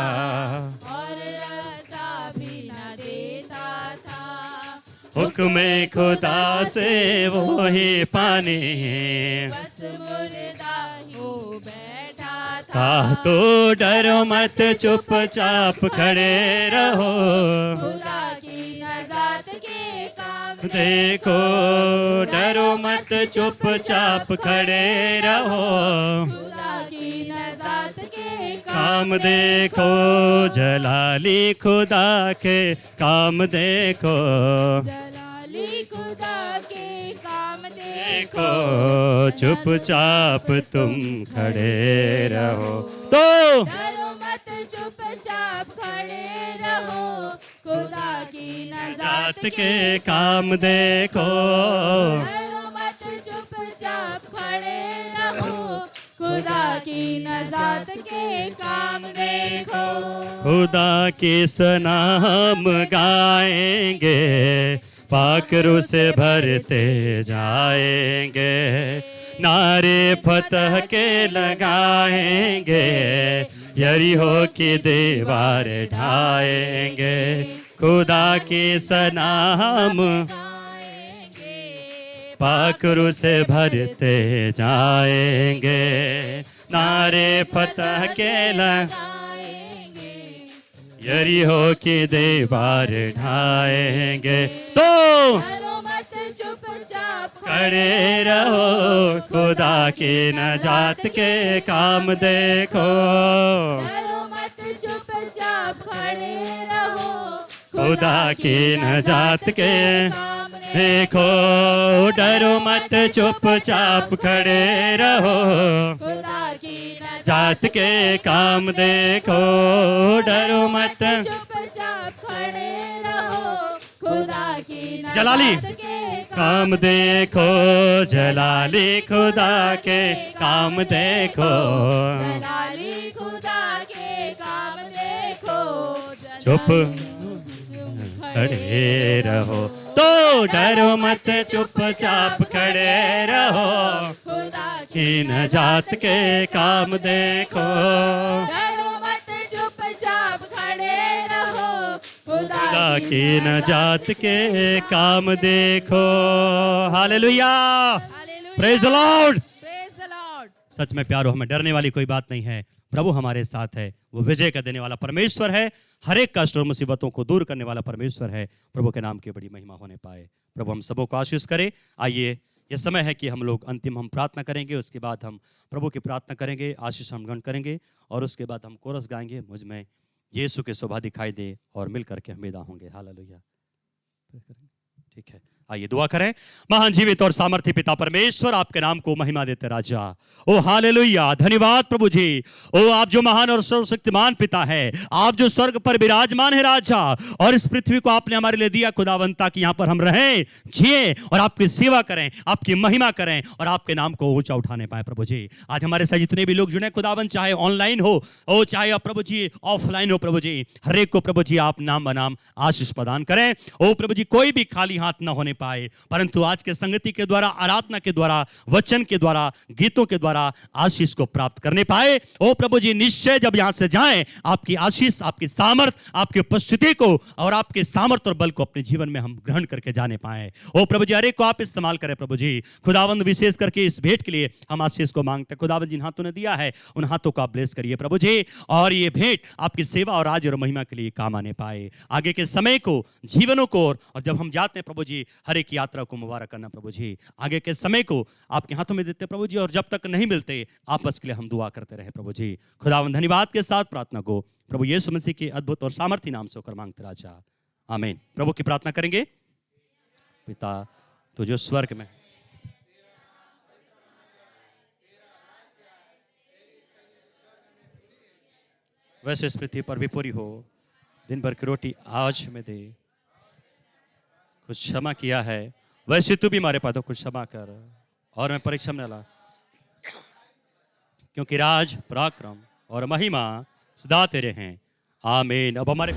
और रास्ता भी न देता था। हुक्म खुदा से वो ही पानी बस मुर्दा हो बैठा था। था। तो डरो मत, चुपचाप खड़े रहो, खुदा की नजात के काम देखो। डरो मत, चुपचाप खड़े रहो, खुदा की नजात के काम देखो। जलाली खुदा के काम देखो, जलाली खुदा के काम देखो। देखो। चुपचाप तुम खड़े रहो। तो डरो मत, चुपचाप खड़े रहो, खुदा की जात नजात के काम देखो। डरो मत, चुपचाप खड़े रहो, खुदा की नजात के काम देखो। खुदा के सनाम गाएंगे, पाकरू से भरते जाएंगे। नारे फतह के लगाएंगे, यरीहो की दीवार ढाएंगे। खुदा के सनाम पाकरू से भरते जाएंगे। नारे फतह के यरीहो की दीवार ढाएंगे। तो डरो मत, चुपचाप खड़े रहो, खुदा की नजात के काम देखो। डरो मत, चुपचाप खड़े रहो, खुदा की नजात के काम देखो। डरो मत, चुपचाप खड़े रहो, खुदा की जात के काम देखो। डरो मत, चुपचाप खड़े रहो, खुदा की जलाली नजात के काम देखो। जलाली खुदा के काम देखो। जलाली खुदा के काम देखो। चुप खड़े रहो। तो डरो मत, चुपचाप खड़े रहो, खुदा की नजात के काम देखो। डरो मत, चुपचाप खड़े रहो, खुदा की नजात के काम देखो। Hallelujah, praise the Lord. Praise the Lord. सच में प्यारो, हमें डरने वाली कोई बात नहीं है। प्रभु हमारे साथ है, वो विजय का देने वाला परमेश्वर है, हर एक कष्ट और मुसीबतों को दूर करने वाला परमेश्वर है। प्रभु के नाम की बड़ी महिमा होने पाए। प्रभु हम सबों को आशीष करे। आइए, ये समय है कि हम लोग अंतिम हम प्रार्थना करेंगे, उसके बाद हम प्रभु की प्रार्थना करेंगे, आशीष हम ग्रहण करेंगे, और उसके बाद हम कोरस गाएंगे, मुझ में यीशु की शोभा दिखाई दे, और मिल करके हम विदा होंगे। हालेलुया। ठीक है, आइए दुआ करें। महान जीवित और सामर्थ्य पिता परमेश्वर, आपके नाम को महिमा देते राजा। ओ हालेलुया, धन्यवाद प्रभु जी। ओ आप जो महान और सर्वशक्तिमान पिता है, आप जो स्वर्ग पर विराजमान है राजा, और इस पृथ्वी को आपने हमारे लिए दिया खुदावंता कि यहाँ पर हम रहें, जिए और आपकी सेवा करें, आपकी महिमा करें, और आपके नाम को ऊंचा उठाने पाए प्रभु जी। आज हमारे साथ जितने भी लोग जुड़े खुदावन, चाहे ऑनलाइन हो ओ चाहे प्रभु जी ऑफलाइन हो, प्रभु जी हर एक को प्रभु जी आप नाम बनाम आशीष प्रदान करें। ओ प्रभु जी, कोई भी खाली हाथ न होने पाए, परंतु आज के संगति के द्वारा, आराधना के द्वारा, वचन के द्वारा, गीतों के द्वारा आशीष को प्राप्त करने पाए। ओ प्रभु जी, निश्चय जब यहां से जाएं, आपकी आशीष, आपकी सामर्थ, आपकी उपस्थिति को और आपके सामर्थ और बल को अपने जीवन में हम ग्रहण करके जाने पाए। ओ प्रभु जी, हर एक को आप इस्तेमाल करें प्रभु जी। खुदावंद, विशेष करके इस भेंट के लिए हम आशीष को मांगते हैं। खुदावंद, जिन हाथों ने दिया है उन हाथों को आप ब्लेस करिए प्रभु जी, और ये भेंट आपकी सेवा और राज और महिमा के लिए काम आने पाए। आगे के समय को, जीवनों को, और जब हम जाते हैं प्रभु जी, हर एक यात्रा को मुबारक करना प्रभु जी। आगे के समय को आपके हाथों में देते प्रभु जी, और जब तक नहीं मिलते आपस के लिए हम दुआ करते रहे प्रभु जी। खुदावंद, धन्यवाद के साथ प्रार्थना को प्रभु यीशु मसीह के अद्भुत और सामर्थी नाम से होकर मांगते राजा, आमीन। प्रभु की प्रार्थना करेंगे। पिता तो जो स्वर्ग में, वैसे इस पृथ्वी पर भी पूरी हो। दिन भर की रोटी आज हमें दे। कुछ क्षमा किया है वैसे तू भी हमारे पास कुछ क्षमा कर, और मैं परीक्षा में न ला, क्योंकि राज, पराक्रम और महिमा सदा तेरे हैं, आमीन। अब हमारे